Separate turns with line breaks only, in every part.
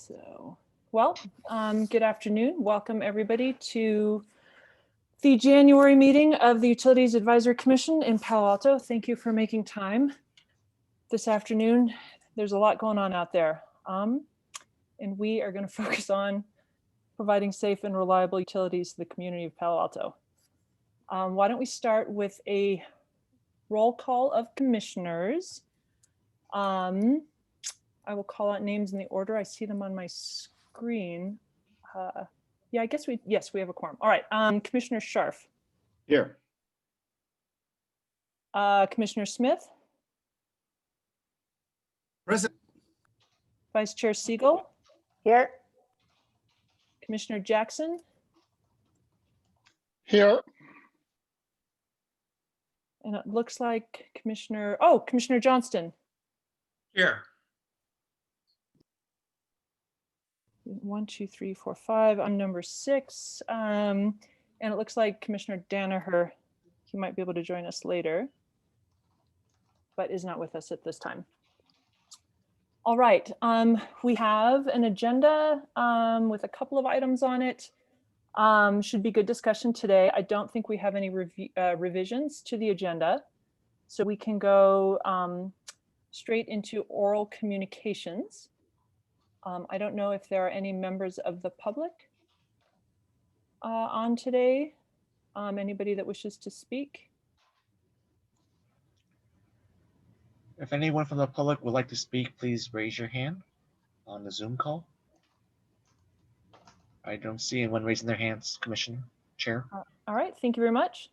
Good afternoon. Welcome everybody to the January meeting of the Utilities Advisory Commission in Palo Alto. Thank you for making time this afternoon. There's a lot going on out there. And we are going to focus on providing safe and reliable utilities to the community of Palo Alto. Why don't we start with a roll call of commissioners. I will call out names in the order. I see them on my screen. Yeah, I guess we have a quorum. All right, Commissioner Scharf.
Here.
Commissioner Smith.
Present.
Vice Chair Siegel.
Here.
Commissioner Jackson.
Here.
And it looks like Commissioner Johnston.
Here.
1, 2, 3, 4, 5. I'm number 6. And it looks like Commissioner Danaher, he might be able to join us later, but is not with us at this time. All right, we have an agenda with a couple of items on it. Should be good discussion today. I don't think we have any revisions to the agenda, so we can go straight into oral communications. I don't know if there are any members of the public on today. Anybody that wishes to speak?
If anyone from the public would like to speak, please raise your hand on the Zoom call. I don't see anyone raising their hands, Commissioner, Chair.
All right, thank you very much.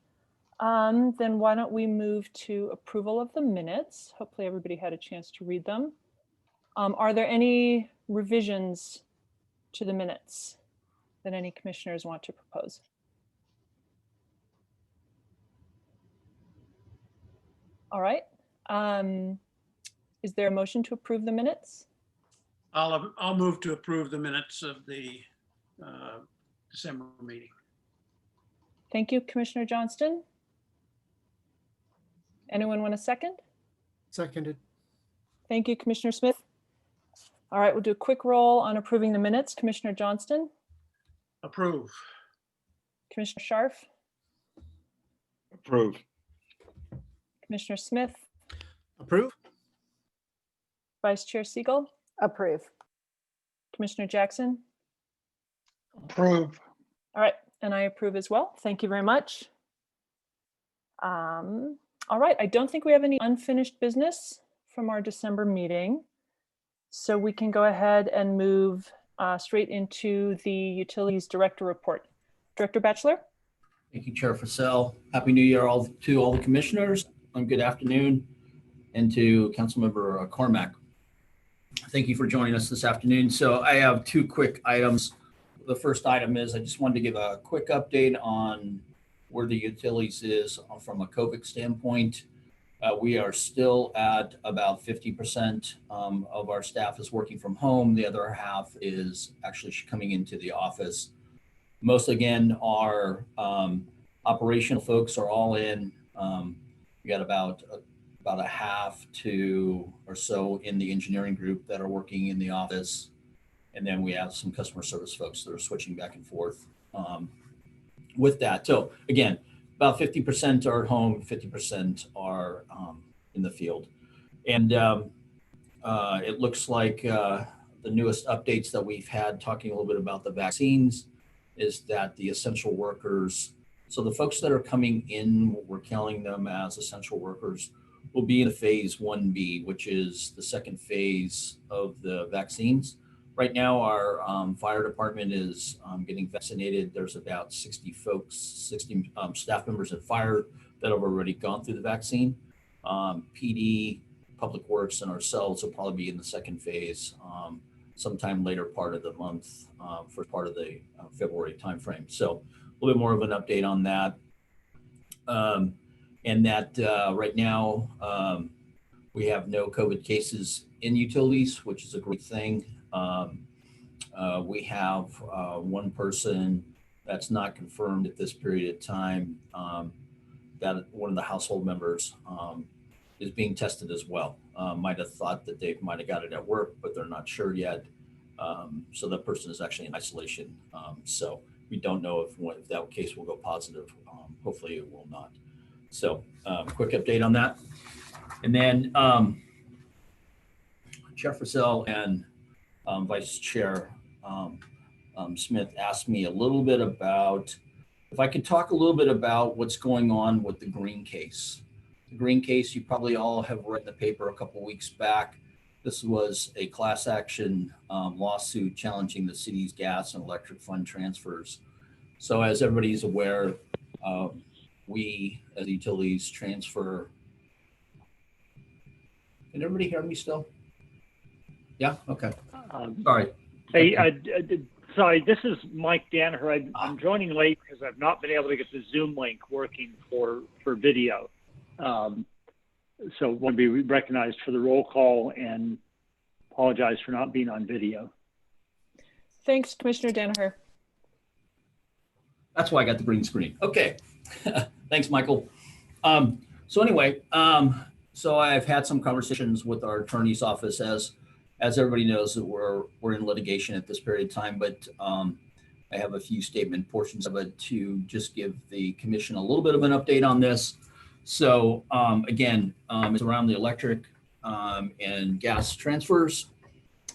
Then why don't we move to approval of the minutes? Hopefully everybody had a chance to read them. Are there any revisions to the minutes that any commissioners want to propose? All right. Is there a motion to approve the minutes?
I'll move to approve the minutes of the December meeting.
Thank you, Commissioner Johnston. Anyone want a second?
Seconded.
Thank you, Commissioner Smith. All right, we'll do a quick roll on approving the minutes. Commissioner Johnston.
Approve.
Commissioner Scharf.
Approve.
Commissioner Smith.
Approve.
Vice Chair Siegel.
Approve.
Commissioner Jackson.
Approve.
All right, and I approve as well. Thank you very much. All right, I don't think we have any unfinished business from our December meeting. So we can go ahead and move straight into the Utilities Director report. Director Batchelor.
Thank you, Chair Fussell. Happy New Year to all the commissioners, and good afternoon, and to Councilmember Cormack. Thank you for joining us this afternoon. So I have 2 quick items. The first item is I just wanted to give a quick update on where the utilities is from a COVID standpoint. We are still at about 50% of our staff is working from home. The other half is actually coming into the office. Most, again, our operational folks are all in. We got about a half to or so in the engineering group that are working in the office. And then we have some customer service folks that are switching back and forth with that. So again, about 50% are at home, 50% are in the field. And it looks like the newest updates that we've had talking a little bit about the vaccines is that the essential workers, so the folks that are coming in, we're counting them as essential workers, will be in phase 1B, which is the second phase of the vaccines. Right now, our fire department is getting vaccinated. There's about 60 staff members at fire that have already gone through the vaccine. PD, Public Works, and ourselves will probably be in the second phase sometime later part of the month, first part of the February timeframe. So a little bit more of an update on that. And that right now we have no COVID cases in utilities, which is a great thing. We have one person that's not confirmed at this period of time, that one of the household members is being tested as well. Might have thought that they might have got it at work, but they're not sure yet. So that person is actually in isolation. So we don't know if that case will go positive. Hopefully it will not. So quick update on that. And then Chair Fussell and Vice Chair Smith asked me a little bit about, if I could talk a little bit about what's going on with the Green case. The Green case, you probably all have read in the paper a couple of weeks back. This was a class action lawsuit challenging the city's gas and electric fund transfers. So as everybody's aware, we as utilities transfer. Can everybody hear me still? Yeah, okay. Sorry.
Sorry, this is Mike Danaher. I'm joining late because I've not been able to get the Zoom link working for video. So want to be recognized for the roll call and apologize for not being on video.
Thanks, Commissioner Danaher.
That's why I got the green screen. Okay. Thanks, Michael. So anyway, so I've had some conversations with our attorney's office. As everybody knows, that we're in litigation at this period of time, but I have a few statement portions of it to just give the commission a little bit of an update on this. So again, it's around the electric and gas transfers.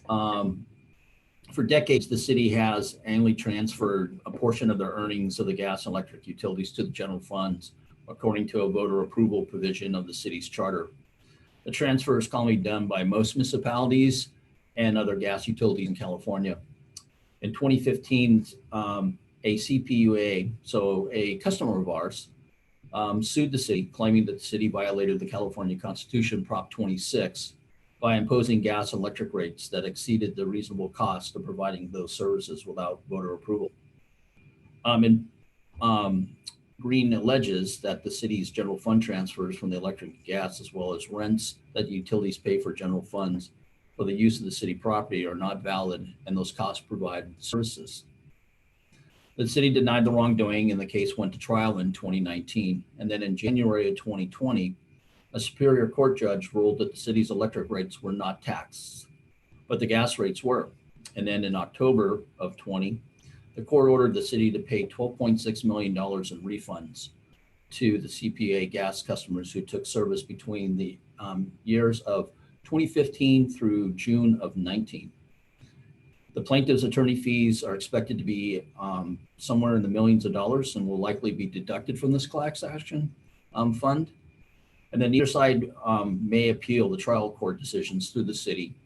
For decades, the city has annually transferred a portion of their earnings of the gas and electric utilities to the general funds, according to a voter approval provision of the city's charter. The transfer is commonly done by most municipalities and other gas utilities in California. In 2015, a CPUA, so a customer of ours, sued the city, claiming that the city violated the California Constitution, Prop 26, by imposing gas and electric rates that exceeded the reasonable cost of providing those services without voter approval. Green alleges that the city's general fund transfers from the electric and gas, as well as rents that the utilities pay for general funds for the use of the city property, are not valid, and those costs provide services. The city denied the wrongdoing, and the case went to trial in 2019. And then in January of 2020, a Superior Court judge ruled that the city's electric rates were not taxed, but the gas rates were. And then in October of 20, the court ordered the city to pay $12.6 million in refunds to the CPA gas customers who took service between the years of 2015 through June of 19. The plaintiff's attorney fees are expected to be somewhere in the millions of dollars and will likely be deducted from this class action fund. And then either side may appeal the trial court decisions through the city,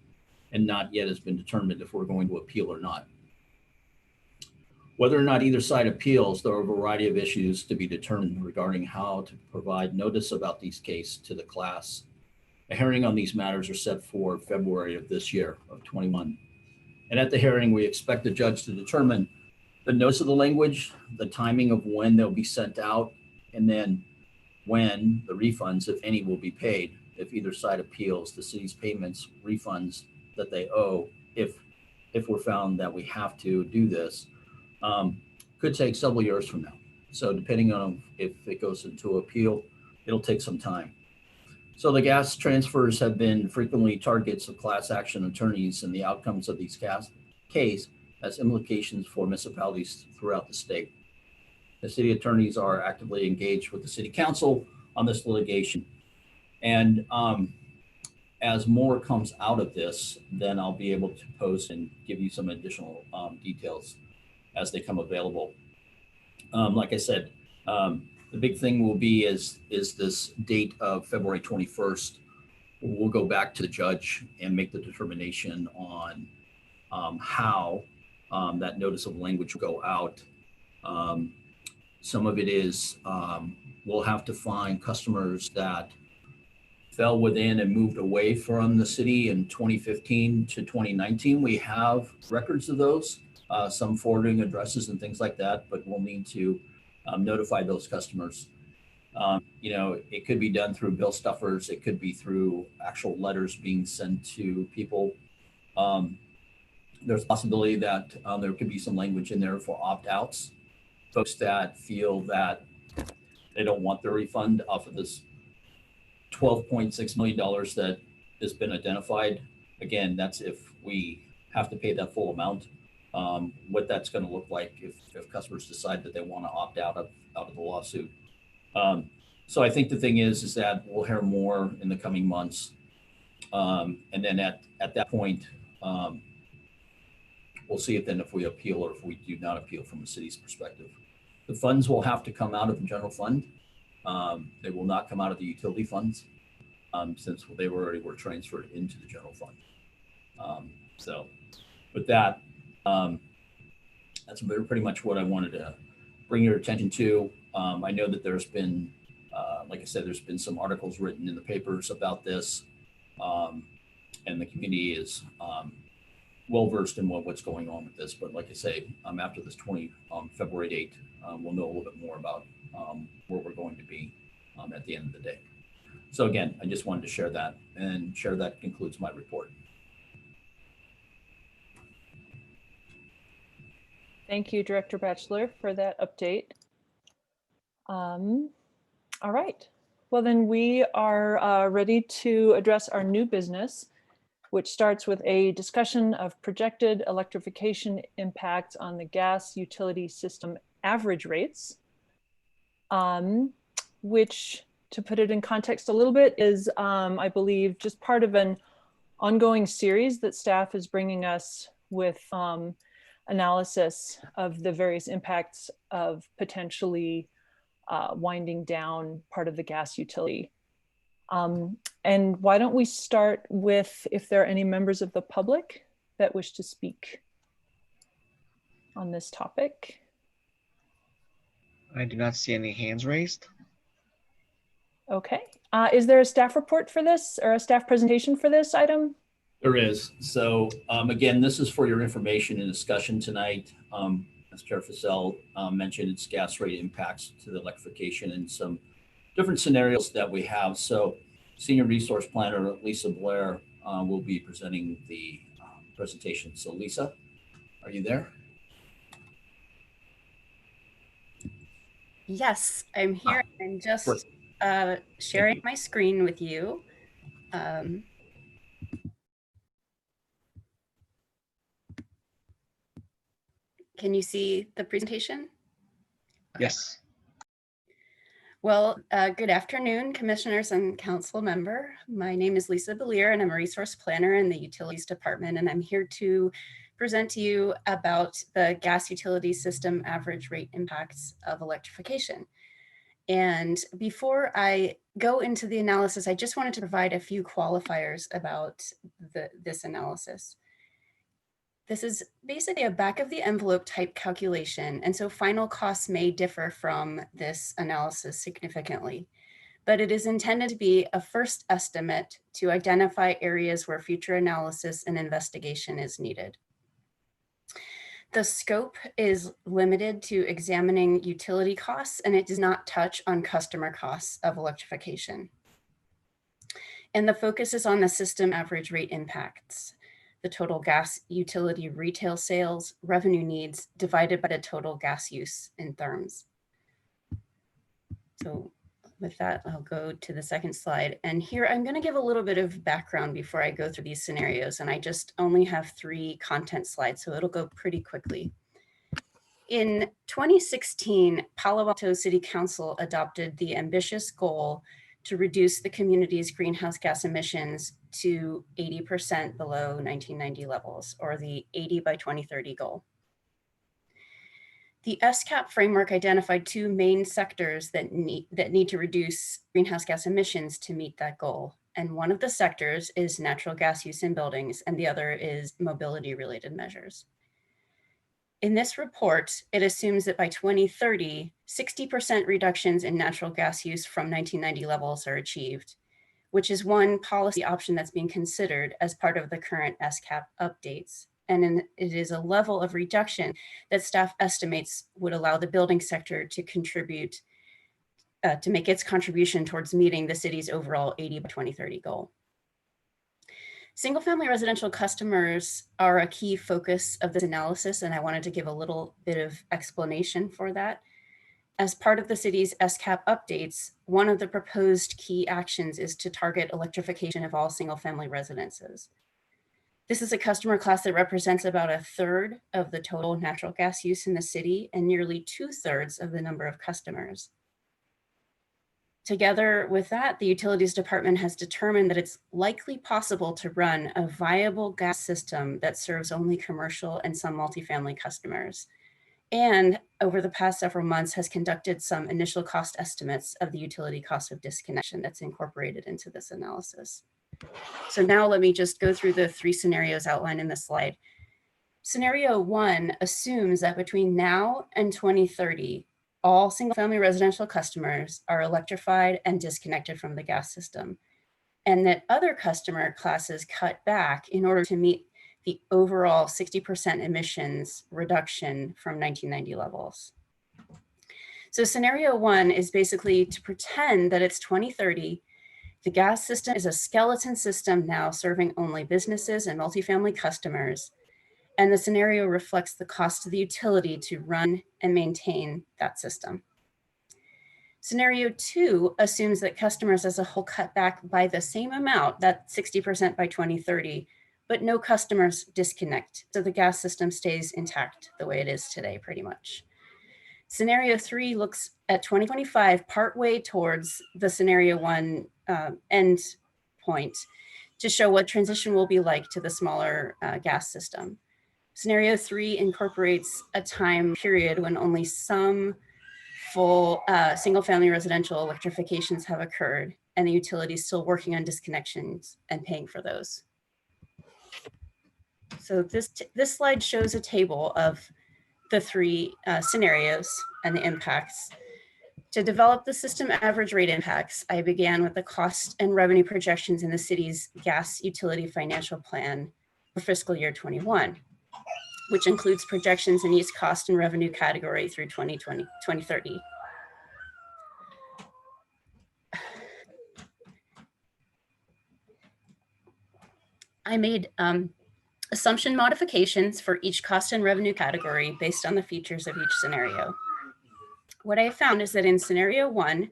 and not yet has been determined if we're going to appeal or not. Whether or not either side appeals, there are a variety of issues to be determined regarding how to provide notice about these cases to the class. A hearing on these matters are set for February of this year, of 21. And at the hearing, we expect the judge to determine the notice of the language, the timing of when they'll be sent out, and then when the refunds, if any, will be paid. If either side appeals, the city's payments, refunds that they owe, if we're found that we have to do this, could take several years from now. So depending on if it goes into appeal, it'll take some time. So the gas transfers have been frequently targets of class action attorneys, and the outcomes of these case has implications for municipalities throughout the state. The city attorneys are actively engaged with the city council on this litigation. And as more comes out of this, then I'll be able to post and give you some additional details as they come available. Like I said, the big thing will be is this date of February 21st. We'll go back to the judge and make the determination on how that notice of language will go out. Some of it is we'll have to find customers that fell within and moved away from the city in 2015 to 2019. We have records of those, some forwarding addresses and things like that, but we'll need to notify those customers. It could be done through bill stuffers. It could be through actual letters being sent to people. There's a possibility that there could be some language in there for opt-outs. Folks that feel that they don't want their refund off of this $12.6 million that has been identified. Again, that's if we have to pay that full amount. What that's going to look like if customers decide that they want to opt out of the lawsuit. So I think the thing is that we'll hear more in the coming months. And then at that point, we'll see if we appeal or if we do not appeal from the city's perspective. The funds will have to come out of the general fund. They will not come out of the utility funds since they already were transferred into the general fund. So with that, that's pretty much what I wanted to bring your attention to. I know that there's been, like I said, there's been some articles written in the papers about this, and the community is well versed in what's going on with this. But like I say, after this February date, we'll know a little bit more about where we're going to be at the end of the day. So again, I just wanted to share that, and that concludes my report.
Thank you, Director Batchelor, for that update. All right. Well, then we are ready to address our new business, which starts with a discussion of projected electrification impacts on the gas utility system average rates, which, to put it in context a little bit, is, I believe, just part of an ongoing series that staff is bringing us with analysis of the various impacts of potentially winding down part of the gas utility. And why don't we start with if there are any members of the public that wish to speak on this topic?
I do not see any hands raised.
Okay. Is there a staff report for this or a staff presentation for this item?
There is. So again, this is for your information and discussion tonight. As Chair Fussell mentioned, it's gas rate impacts to the electrification and some different scenarios that we have. So Senior Resource Planner Lisa Blair will be presenting the presentation. So Lisa, are you there?
Yes, I'm here. I'm just sharing my screen with you. Can you see the presentation?
Yes.
Well, good afternoon, commissioners and council member. My name is Lisa Blair, and I'm a resource planner in the Utilities Department, and I'm here to present to you about the gas utility system average rate impacts of electrification. And before I go into the analysis, I just wanted to provide a few qualifiers about this analysis. This is basically a back of the envelope type calculation, and so final costs may differ from this analysis significantly, but it is intended to be a first estimate to identify areas where future analysis and investigation is needed. The scope is limited to examining utility costs, and it does not touch on customer costs of electrification. And the focus is on the system average rate impacts, the total gas utility retail sales, revenue needs divided by the total gas use in therms. So with that, I'll go to the second slide. And here I'm going to give a little bit of background before I go through these scenarios. And I just only have 3 content slides, so it'll go pretty quickly. In 2016, Palo Alto City Council adopted the ambitious goal to reduce the community's greenhouse gas emissions to 80% below 1990 levels, or the 80 by 2030 goal. The SCAP framework identified 2 main sectors that need to reduce greenhouse gas emissions to meet that goal. And one of the sectors is natural gas use in buildings, and the other is mobility-related measures. In this report, it assumes that by 2030, 60% reductions in natural gas use from 1990 levels are achieved, which is one policy option that's being considered as part of the current SCAP updates. And it is a level of reduction that staff estimates would allow the building sector to contribute, to make its contribution towards meeting the city's overall 80 by 2030 goal. Single-family residential customers are a key focus of this analysis, and I wanted to give a little bit of explanation for that. As part of the city's SCAP updates, one of the proposed key actions is to target electrification of all single-family residences. This is a customer class that represents about 1/3 of the total natural gas use in the city and nearly 2/3 of the number of customers. Together with that, the Utilities Department has determined that it's likely possible to run a viable gas system that serves only commercial and some multifamily customers. And over the past several months has conducted some initial cost estimates of the utility cost of disconnection that's incorporated into this analysis. So now let me just go through the 3 scenarios outlined in this slide. Scenario 1 assumes that between now and 2030, all single-family residential customers are electrified and disconnected from the gas system, and that other customer classes cut back in order to meet the overall 60% emissions reduction from 1990 levels. So scenario 1 is basically to pretend that it's 2030. The gas system is a skeleton system now serving only businesses and multifamily customers. And the scenario reflects the cost to the utility to run and maintain that system. Scenario 2 assumes that customers as a whole cut back by the same amount, that 60% by 2030, but no customers disconnect. So the gas system stays intact the way it is today, pretty much. Scenario 3 looks at 2025, partway towards the scenario 1 end point, to show what transition will be like to the smaller gas system. Scenario 3 incorporates a time period when only some full single-family residential electrifications have occurred, and the utility is still working on disconnections and paying for those. So this slide shows a table of the 3 scenarios and the impacts. To develop the system average rate impacts, I began with the cost and revenue projections in the city's gas utility financial plan for fiscal year 21, which includes projections in each cost and revenue category through 2030. I made assumption modifications for each cost and revenue category based on the features of each scenario. What I found is that in scenario 1,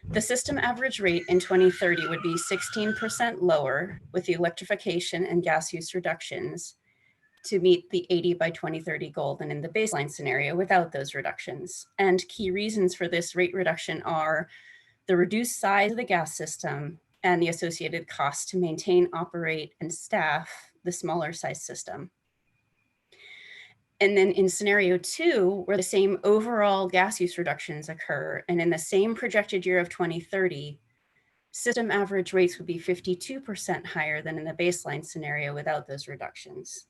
the system average rate in 2030 would be 16% lower with the electrification and gas use reductions to meet the 80 by 2030 goal than in the baseline scenario without those reductions. And key reasons for this rate reduction are the reduced size of the gas system and the associated costs to maintain, operate, and staff the smaller size system. And then in scenario 2, where the same overall gas use reductions occur, and in the same projected year of 2030, system average rates would be 52% higher than in the baseline scenario without those reductions.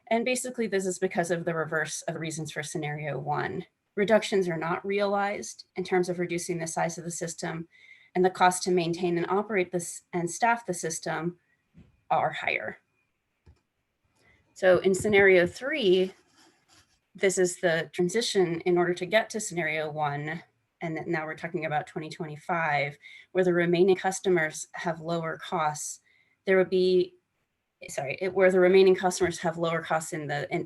And basically this is because of the reverse of the reasons for scenario 1. Reductions are not realized in terms of reducing the size of the system, and the cost to maintain and operate this and staff the system are higher. So in scenario 3, this is the transition in order to get to scenario 1. And now we're talking about 2025, where the remaining customers have lower costs. There would be, where the remaining customers have lower costs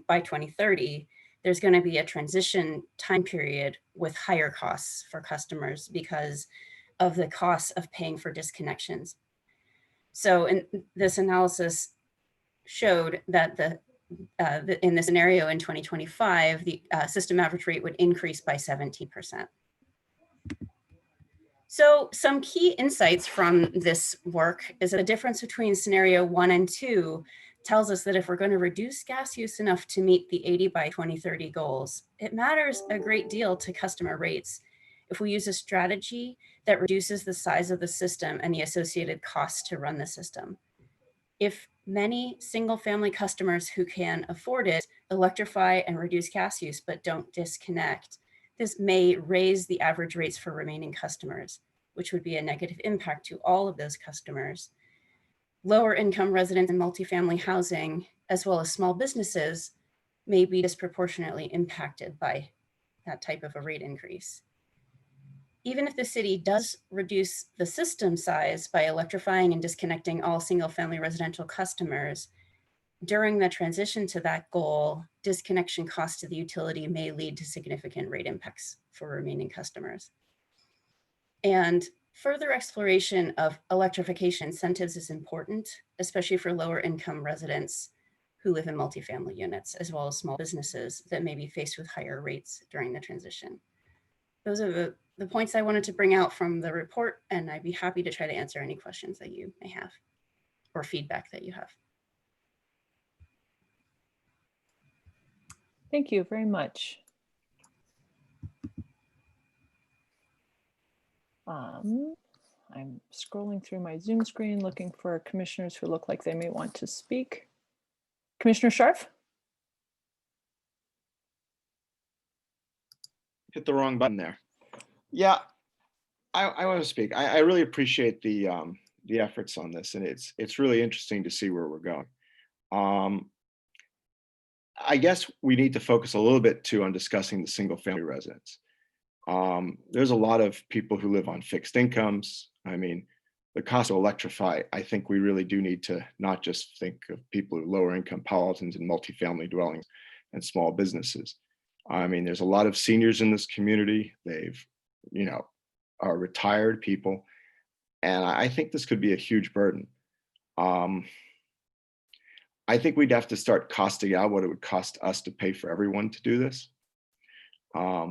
by 2030, there's going to be a transition time period with higher costs for customers because of the costs of paying for disconnections. So in this analysis showed that in the scenario in 2025, the system average rate would increase by 17%. So some key insights from this work is that the difference between scenario 1 and 2 tells us that if we're going to reduce gas use enough to meet the 80 by 2030 goals, it matters a great deal to customer rates if we use a strategy that reduces the size of the system and the associated costs to run the system. If many single-family customers who can afford it electrify and reduce gas use but don't disconnect, this may raise the average rates for remaining customers, which would be a negative impact to all of those customers. Lower income residents in multifamily housing, as well as small businesses, may be disproportionately impacted by that type of a rate increase. Even if the city does reduce the system size by electrifying and disconnecting all single-family residential customers, during the transition to that goal, disconnection costs to the utility may lead to significant rate impacts for remaining customers. And further exploration of electrification incentives is important, especially for lower income residents. who live in multifamily units, as well as small businesses that may be faced with higher rates during the transition. Those are the points I wanted to bring out from the report, and I'd be happy to try to answer any questions that you may have or feedback that you have.
Thank you very much. I'm scrolling through my Zoom screen looking for commissioners who look like they may want to speak. Commissioner Scharf?
Hit the wrong button there. Yeah, I want to speak. I really appreciate the efforts on this, and it's really interesting to see where we're going. I guess we need to focus a little bit too on discussing the single family residents. There's a lot of people who live on fixed incomes. I mean, the cost to electrify, I think we really do need to not just think of people who lower income Palatins and multifamily dwellings and small businesses. I mean, there's a lot of seniors in this community. They've, are retired people. And I think this could be a huge burden. I think we'd have to start costing out what it would cost us to pay for everyone to do this. I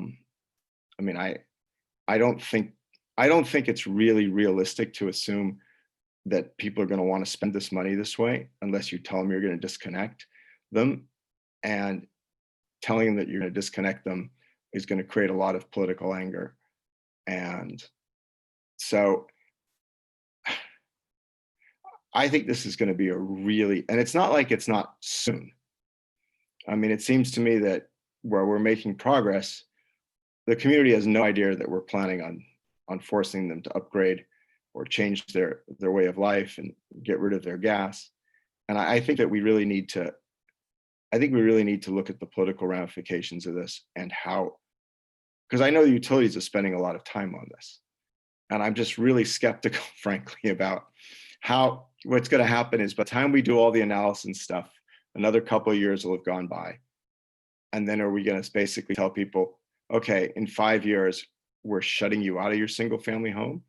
mean, I don't think it's really realistic to assume that people are going to want to spend this money this way unless you tell them you're going to disconnect them, and telling them that you're going to disconnect them is going to create a lot of political anger. And so I think this is going to be and it's not like it's not soon. I mean, it seems to me that where we're making progress, the community has no idea that we're planning on forcing them to upgrade or change their way of life and get rid of their gas. And I think that we really need to look at the political ramifications of this and how, because I know the utilities are spending a lot of time on this. And I'm just really skeptical, frankly, about what's going to happen is by the time we do all the analysis and stuff, another couple of years will have gone by. And then are we going to basically tell people, okay, in 5 years, we're shutting you out of your single family home.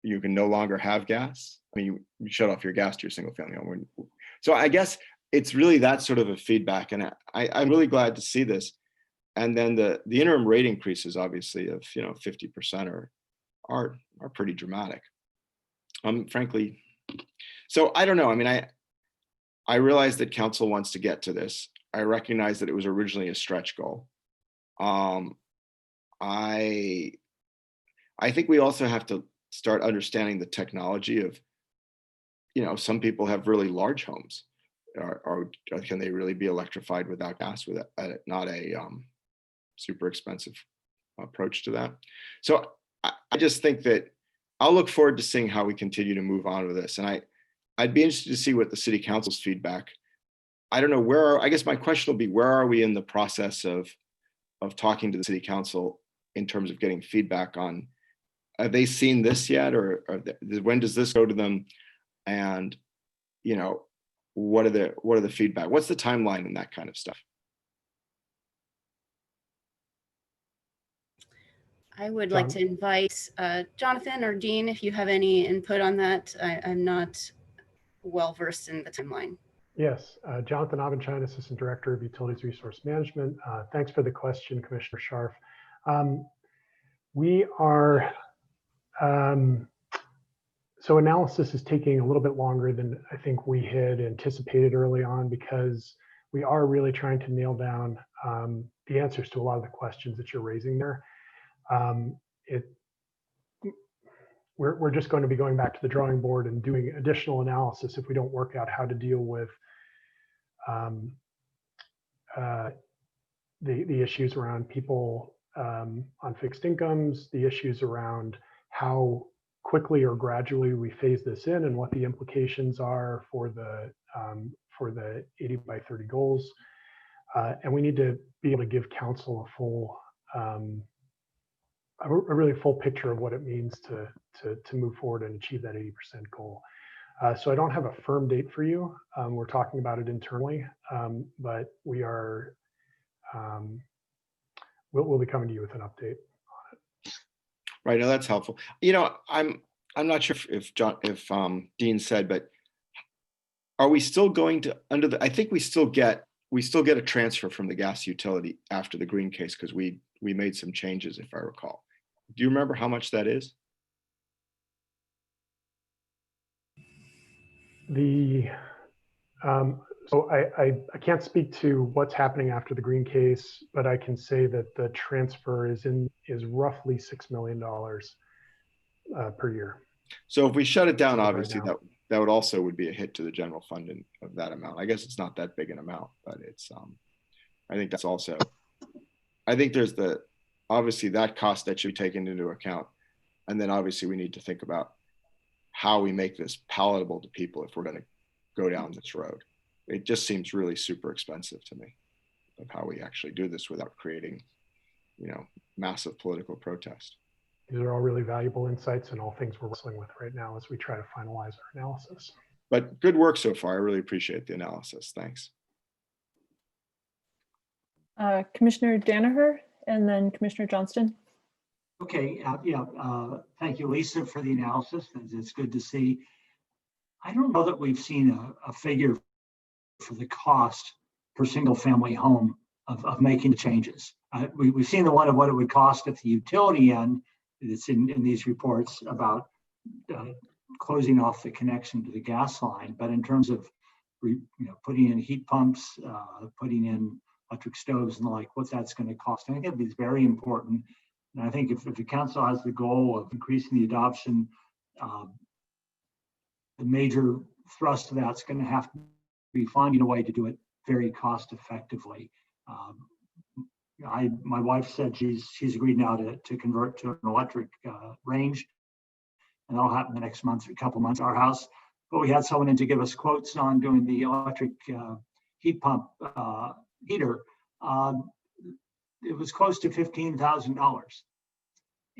You can no longer have gas. I mean, you shut off your gas to your single family home. So I guess it's really that sort of a feedback. And I'm really glad to see this. And then the interim rate increases, obviously, of 50% are pretty dramatic. Frankly, so I don't know. I mean, I realize that council wants to get to this. I recognize that it was originally a stretch goal. I think we also have to start understanding the technology of, some people have really large homes. Or can they really be electrified without gas, with not a super expensive approach to that? So I just think that I'll look forward to seeing how we continue to move on with this. And I'd be interested to see what the city council's feedback. I don't know I guess my question will be, where are we in the process of talking to the city council in terms of getting feedback on, have they seen this yet? Or when does this go to them? And, what are the feedback? What's the timeline and that kind of stuff?
I would like to invite Jonathan or Dean, if you have any input on that. I'm not well versed in the timeline.
Yes, Jonathan Abenshine, Assistant Director of Utilities Resource Management. Thanks for the question, Commissioner Scharf. We are, so analysis is taking a little bit longer than I think we had anticipated early on, because we are really trying to nail down the answers to a lot of the questions that you're raising there. We're just going to be going back to the drawing board and doing additional analysis if we don't work out how to deal with the issues around people on fixed incomes, the issues around how quickly or gradually we phase this in, and what the implications are for the 80 by 30 goals. And we need to be able to give council a really full picture of what it means to move forward and achieve that 80% goal. So I don't have a firm date for you. We're talking about it internally, but we are, we'll be coming to you with an update on it.
Right, no, that's helpful. I'm not sure if Dean said, but are we still going to, I think we still get a transfer from the gas utility after the green case, because we made some changes, if I recall. Do you remember how much that is?
So I can't speak to what's happening after the green case, but I can say that the transfer is roughly $6 million per year.
So if we shut it down,
Right
obviously
now.
that would be a hit to the general fund of that amount. I guess it's not that big an amount, but it's I think that's also, I think there's obviously that cost that should be taken into account. And then obviously we need to think about how we make this palatable to people if we're going to go down this road. It just seems really super expensive to me of how we actually do this without creating, massive political protest.
These are all really valuable insights and all things we're wrestling with right now as we try to finalize our analysis.
But good work so far. I really appreciate the analysis. Thanks.
Commissioner Danaher and then Commissioner Johnston.
Okay, thank you, Lisa, for the analysis. It's good to see. I don't know that we've seen a figure for the cost per single family home of making the changes. We've seen the one of what it would cost at the utility end. It's in these reports about closing off the connection to the gas line. But in terms of putting in heat pumps, putting in electric stoves and the like, what that's going to cost, I think it'd be very important. And I think if the council has the goal of increasing the adoption, the major thrust of that's going to have to be finding a way to do it very cost effectively. My wife said she's agreed now to convert to an electric range, and that'll happen the next month, a couple months at our house. But we had someone in to give us quotes on doing the electric heat pump heater. It was close to $15,000.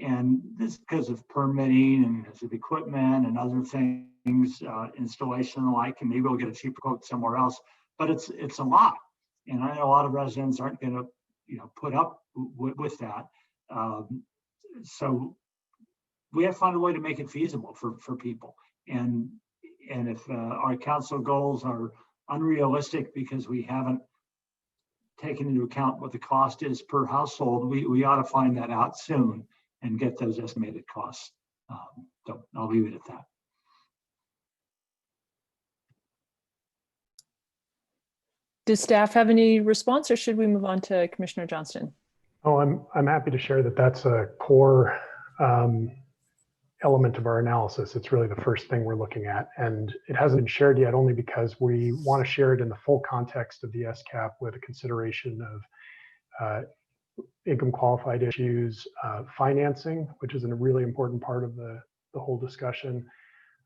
And this because of permitting and because of equipment and other things, installation and the like, and maybe we'll get a cheaper quote somewhere else, but it's a lot. And I know a lot of residents aren't going to, put up with that. So we have to find a way to make it feasible for people. And if our council goals are unrealistic because we haven't taken into account what the cost is per household, we ought to find that out soon and get those estimated costs. So I'll leave it at that.
Does staff have any response, or should we move on to Commissioner Johnston?
Oh, I'm happy to share that that's a core element of our analysis. It's really the first thing we're looking at, and it hasn't been shared yet only because we want to share it in the full context of the SCAP with a consideration of income qualified issues, financing, which is a really important part of the whole discussion.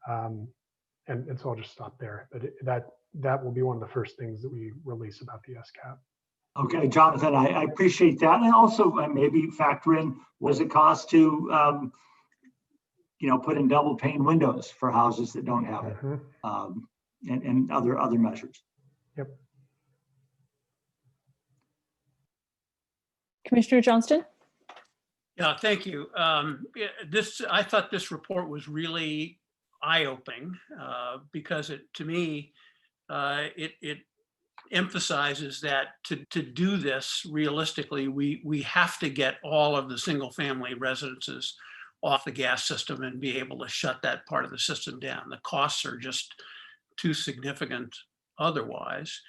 And so I'll just stop there, but that will be one of the first things that we release about the SCAP.
Okay, Jonathan, I appreciate that. And also maybe factor in, what does it cost to, put in double pane windows for houses that don't have it, and other measures.
Yep.
Commissioner Johnston?
Yeah, thank you. I thought this report was really eye-opening because to me, it emphasizes that to do this realistically, we have to get all of the single-family residences off the gas system and be able to shut that part of the system down. The costs are just too significant otherwise.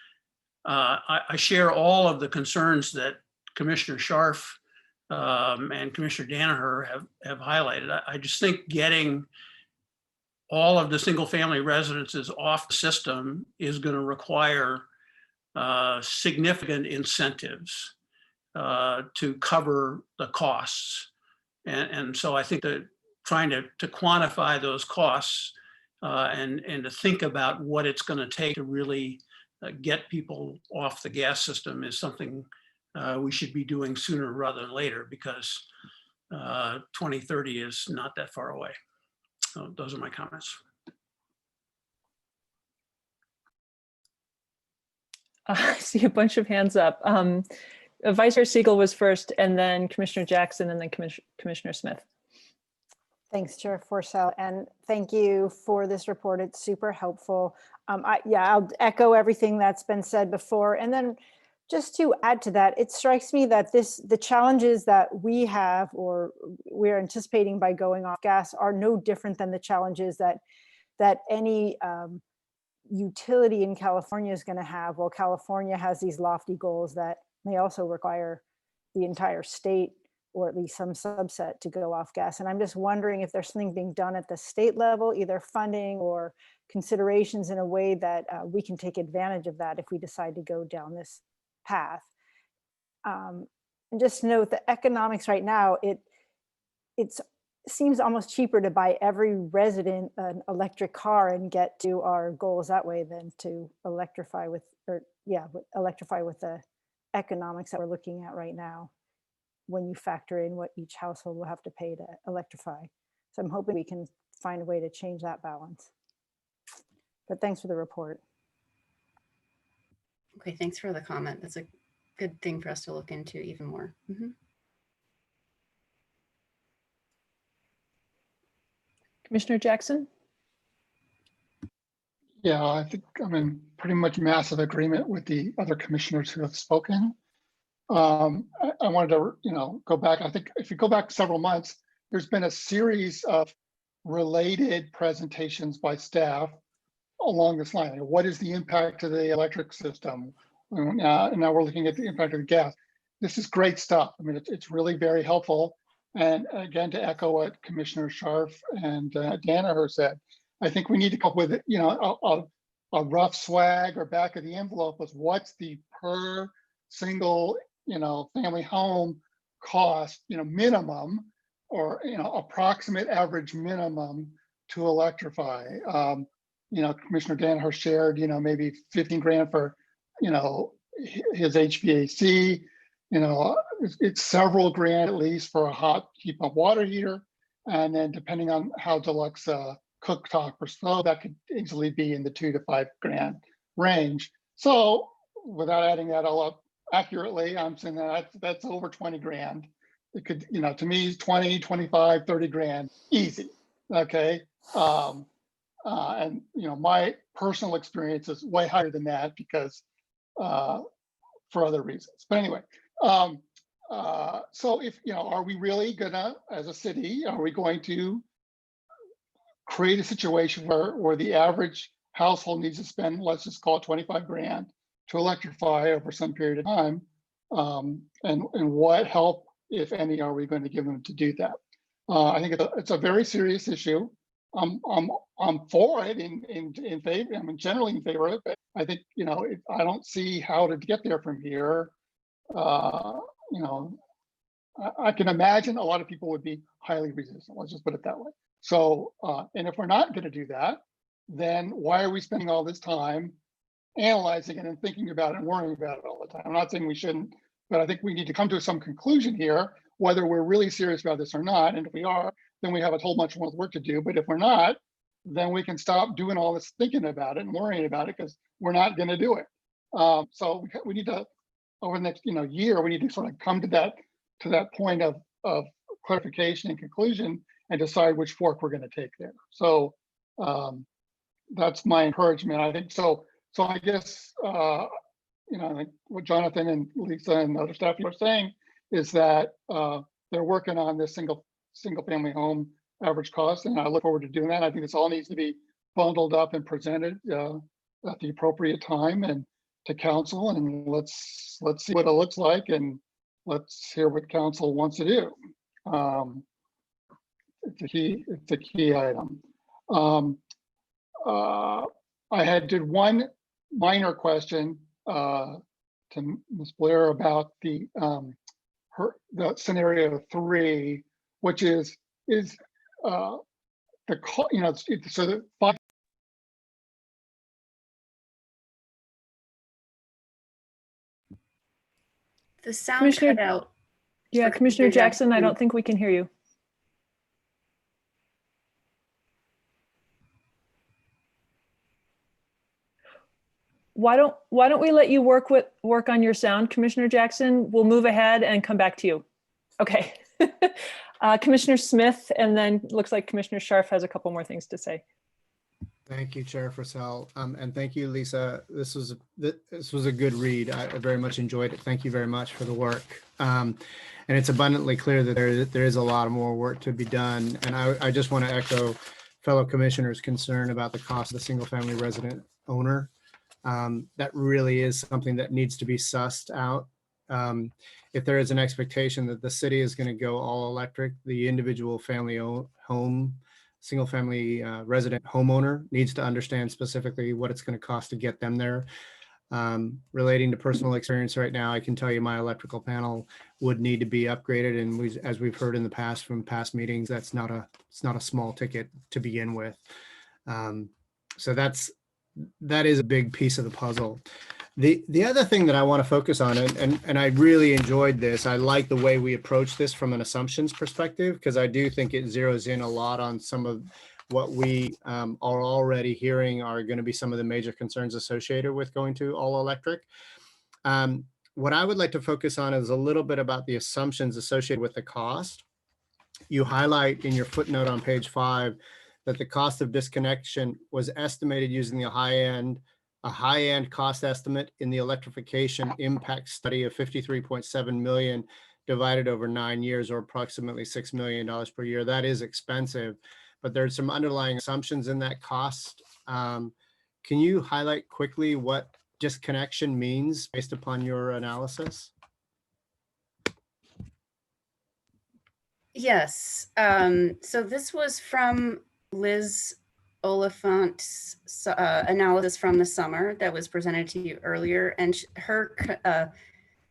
I share all of the concerns that Commissioner Scharf and Commissioner Danaher have highlighted. I just think getting all of the single family residences off the system is going to require significant incentives to cover the costs. And so I think that trying to quantify those costs and to think about what it's going to take to really get people off the gas system is something we should be doing sooner rather than later, because 2030 is not that far away. So those are my comments.
I see a bunch of hands up. Vice Chair Siegel was first, and then Commissioner Jackson, and then Commissioner Smith. Thanks, Chair Forcell, and thank you for this report. It's super helpful. I'll echo everything that's been said before. And then just to add to that, it strikes me that the challenges that we have or we're anticipating by going off gas are no different than the challenges that any utility in California is going to have. Well, California has these lofty goals that may also require the entire state or at least some subset to go off gas. And I'm just wondering if there's something being done at the state level, either funding or considerations in a way that we can take advantage of that if we decide to go down this path. And just note the economics right now, it seems almost cheaper to buy every resident an electric car and get to our goals that way than to electrify with the economics that we're looking at right now, when you factor in what each household will have to pay to electrify. So I'm hoping we can find a way to change that balance. But thanks for the report.
Okay, thanks for the comment. That's a good thing for us to look into even more.
Commissioner Jackson?
Yeah, I think I'm in pretty much massive agreement with the other commissioners who have spoken. I wanted to, go back. I think if you go back several months, there's been a series of related presentations by staff along this line. What is the impact of the electric system? And now we're looking at the impact of the gas. This is great stuff. I mean, it's really very helpful. And again, to echo what Commissioner Scharf and Danaher said, I think we need to come up with, a rough swag or back of the envelope was what's the per single, family home cost, minimum or, approximate average minimum to electrify. Commissioner Danaher shared, maybe 15 grand for, his HVAC, it's several grand at least for a hot heat pump water heater. And then depending on how deluxe cooktop or stove, that could easily be in the 2 to 5 grand range. So without adding that all up accurately, I'm saying that's over 20 grand. It could, to me, 20, 25, 30 grand, easy. Okay. And my personal experience is way higher than that because for other reasons. But anyway, so if, are we really gonna, as a city, are we going to create a situation where the average household needs to spend, let's just call it 25 grand to electrify over some period of time? And what help, if any, are we going to give them to do that? I think it's a very serious issue. I'm for it in favor. I'm generally in favor of it, but I think, I don't see how to get there from here. I can imagine a lot of people would be highly resistant. Let's just put it that way. So, and if we're not going to do that, then why are we spending all this time analyzing it and thinking about it and worrying about it all the time? I'm not saying we shouldn't, but I think we need to come to some conclusion here, whether we're really serious about this or not. And if we are, then we have a whole bunch more work to do. But if we're not, then we can stop doing all this thinking about it and worrying about it because we're not going to do it. So we need to, over the next year, we need to sort of come to that point of clarification and conclusion and decide which fork we're going to take there. So that's my encouragement. I think so. So I guess I think what Jonathan and Lisa and other staff are saying is that they're working on this single family home average cost, and I look forward to doing that. I think this all needs to be bundled up and presented at the appropriate time and to council, and let's see what it looks like, and let's hear what council wants to do. It's a key item. I did one minor question to Ms. Blair about the scenario 3, which is so the 5.
The sound cut out.
Yeah, Commissioner Jackson, I don't think we can hear you. Why don't we let you work on your sound, Commissioner Jackson? We'll move ahead and come back to you. Okay. Commissioner Smith, and then looks like Commissioner Scharf has a couple more things to say.
Thank you, Chair Fursell, and thank you, Lisa. This was a good read. I very much enjoyed it. Thank you very much for the work. And it's abundantly clear that there is a lot more work to be done. And I just want to echo fellow commissioners' concern about the cost of the single-family resident owner. That really is something that needs to be sussed out. If there is an expectation that the city is going to go all electric, the individual family home, single family resident homeowner needs to understand specifically what it's going to cost to get them there. Relating to personal experience right now, I can tell you my electrical panel would need to be upgraded. And as we've heard in the past from past meetings, it's not a small ticket to begin with. So that is a big piece of the puzzle. The other thing that I want to focus on, and I really enjoyed this, I like the way we approach this from an assumptions perspective, because I do think it zeroes in a lot on some of what we are already hearing are going to be some of the major concerns associated with going to all electric. What I would like to focus on is a little bit about the assumptions associated with the cost. You highlight in your footnote on page 5 that the cost of disconnection was estimated using a high-end cost estimate in the electrification impact study of $53.7 million divided over 9 years, or approximately $6 million per year. That is expensive, but there's some underlying assumptions in that cost. Can you highlight quickly what disconnection means based upon your analysis?
Yes. So this was from Liz Oliphant's analysis from the summer that was presented to you earlier, and her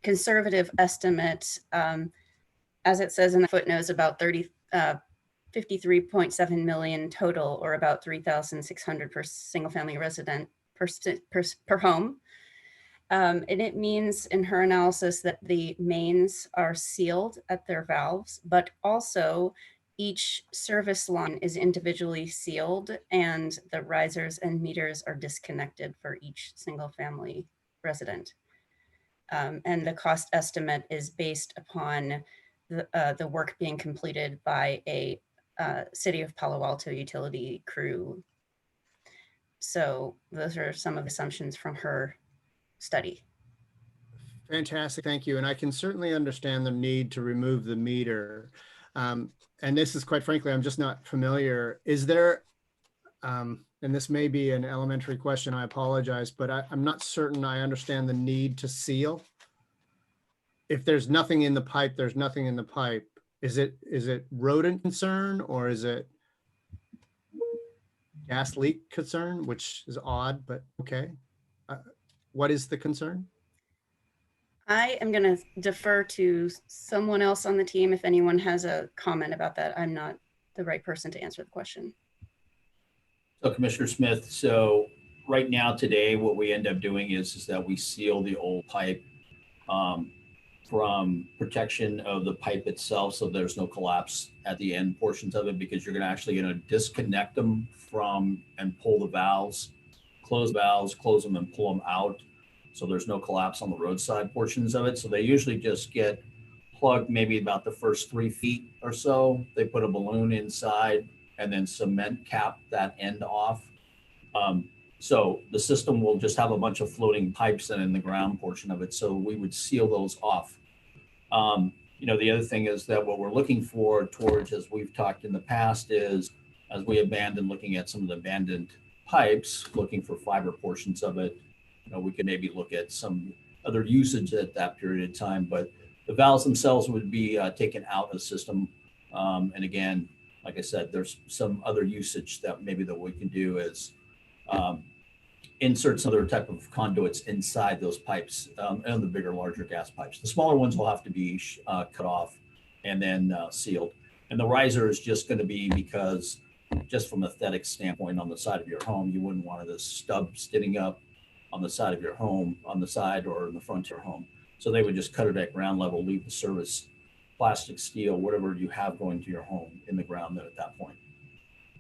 conservative estimate, as it says in the footnotes, about 53.7 million total, or about 3,600 per single family resident per home. And it means in her analysis that the mains are sealed at their valves, but also each service line is individually sealed and the risers and meters are disconnected for each single family resident. And the cost estimate is based upon the work being completed by a City of Palo Alto utility crew. So those are some of the assumptions from her study.
Fantastic, thank you. And I can certainly understand the need to remove the meter. And this is, quite frankly, I'm just not familiar. Is there, and this may be an elementary question, I apologize, but I'm not certain I understand the need to seal. If there's nothing in the pipe, there's nothing in the pipe. Is it rodent concern, or is it gas leak concern, which is odd, but okay. What is the concern?
I am going to defer to someone else on the team if anyone has a comment about that. I'm not the right person to answer the question.
So Commissioner Smith, so right now today, what we end up doing is that we seal the old pipe from protection of the pipe itself, so there's no collapse at the end portions of it, because you're going to disconnect them from and pull the valves, close them and pull them out, so there's no collapse on the roadside portions of it. So they usually just get plugged maybe about the first 3 feet or so. They put a balloon inside and then cement cap that end off. So the system will just have a bunch of floating pipes in the ground portion of it. So we would seal those off. The other thing is that what we're looking for towards, as we've talked in the past, is as we looking at some of the abandoned pipes, looking for fiber portions of it, we could maybe look at some other usage at that period of time, but the valves themselves would be taken out of the system. And again, like I said, there's some other usage that maybe that we can do is insert some other type of conduits inside those pipes and the bigger, larger gas pipes. The smaller ones will have to be cut off and then sealed. And the riser is just going to be because, just from an aesthetic standpoint, on the side of your home, you wouldn't want this stub sitting up on the side of your home, on the side or in the front of your home. So they would just cut it at ground level, leave the service plastic, steel, whatever you have going to your home in the ground at that point.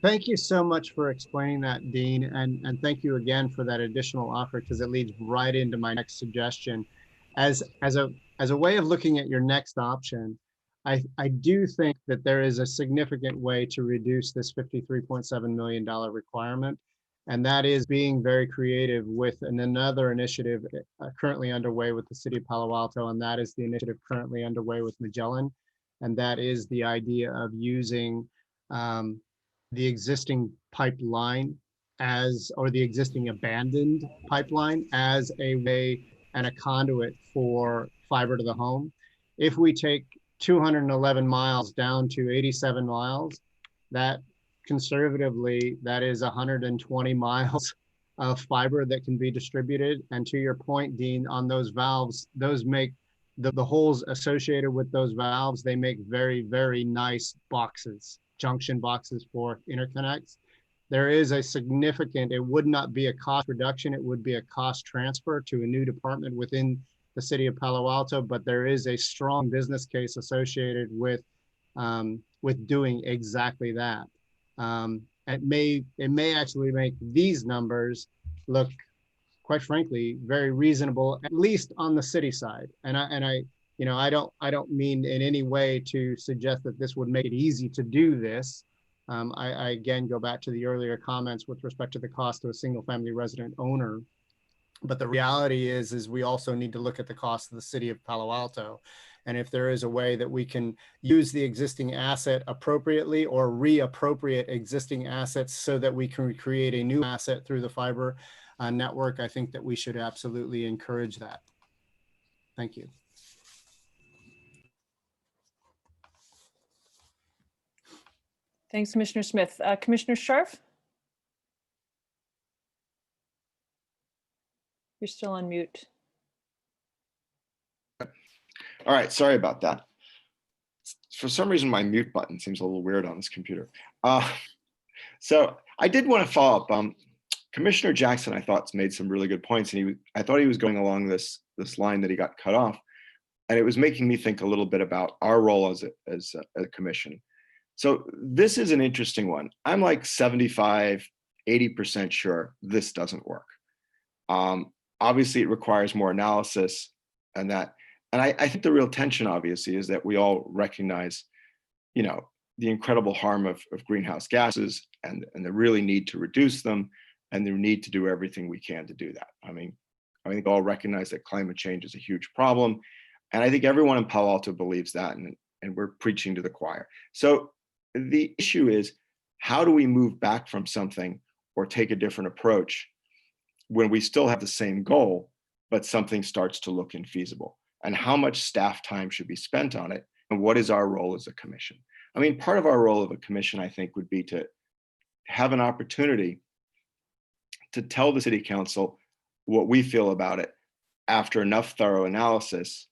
Thank you so much for explaining that, Dean. And thank you again for that additional offer, because it leads right into my next suggestion. As a way of looking at your next option, I do think that there is a significant way to reduce this $53.7 million requirement. And that is being very creative with another initiative currently underway with the city of Palo Alto. And that is the initiative currently underway with Magellan. And that is the idea of using the existing pipeline or the existing abandoned pipeline as a way and a conduit for fiber to the home. If we take 211 miles down to 87 miles, that conservatively, that is 120 miles of fiber that can be distributed. And to your point, Dean, on those valves, those make the holes associated with those valves, they make very, very nice boxes, junction boxes for interconnects. There is a significant, it would not be a cost reduction, it would be a cost transfer to a new department within the city of Palo Alto, but there is a strong business case associated with doing exactly that. It may actually make these numbers look, quite frankly, very reasonable, at least on the city side. And I don't mean in any way to suggest that this would make it easy to do this. I again go back to the earlier comments with respect to the cost of a single family resident owner. But the reality is we also need to look at the cost of the city of Palo Alto. And if there is a way that we can use the existing asset appropriately or reappropriate existing assets so that we can create a new asset through the fiber network, I think that we should absolutely encourage that. Thank you.
Thanks, Commissioner Smith. Commissioner Scharf? You're still on mute.
All right, sorry about that. For some reason, my mute button seems a little weird on this computer. So I did want to follow up. Commissioner Jackson, I thought, made some really good points, and I thought he was going along this line that he got cut off, and it was making me think a little bit about our role as a commission. So this is an interesting one. I'm like 75, 80% sure this doesn't work. Obviously, it requires more analysis, and I think the real tension, obviously, is that we all recognize, the incredible harm of greenhouse gases and the really need to reduce them, and the need to do everything we can to do that. I think we all recognize that climate change is a huge problem, and I think everyone in Palo Alto believes that, and we're preaching to the choir. So the issue is, how do we move back from something or take a different approach when we still have the same goal, but something starts to look infeasible? And how much staff time should be spent on it? And what is our role as a commission? Part of our role of a commission, I think, would be to have an opportunity to tell the city council what we feel about it after enough thorough analysis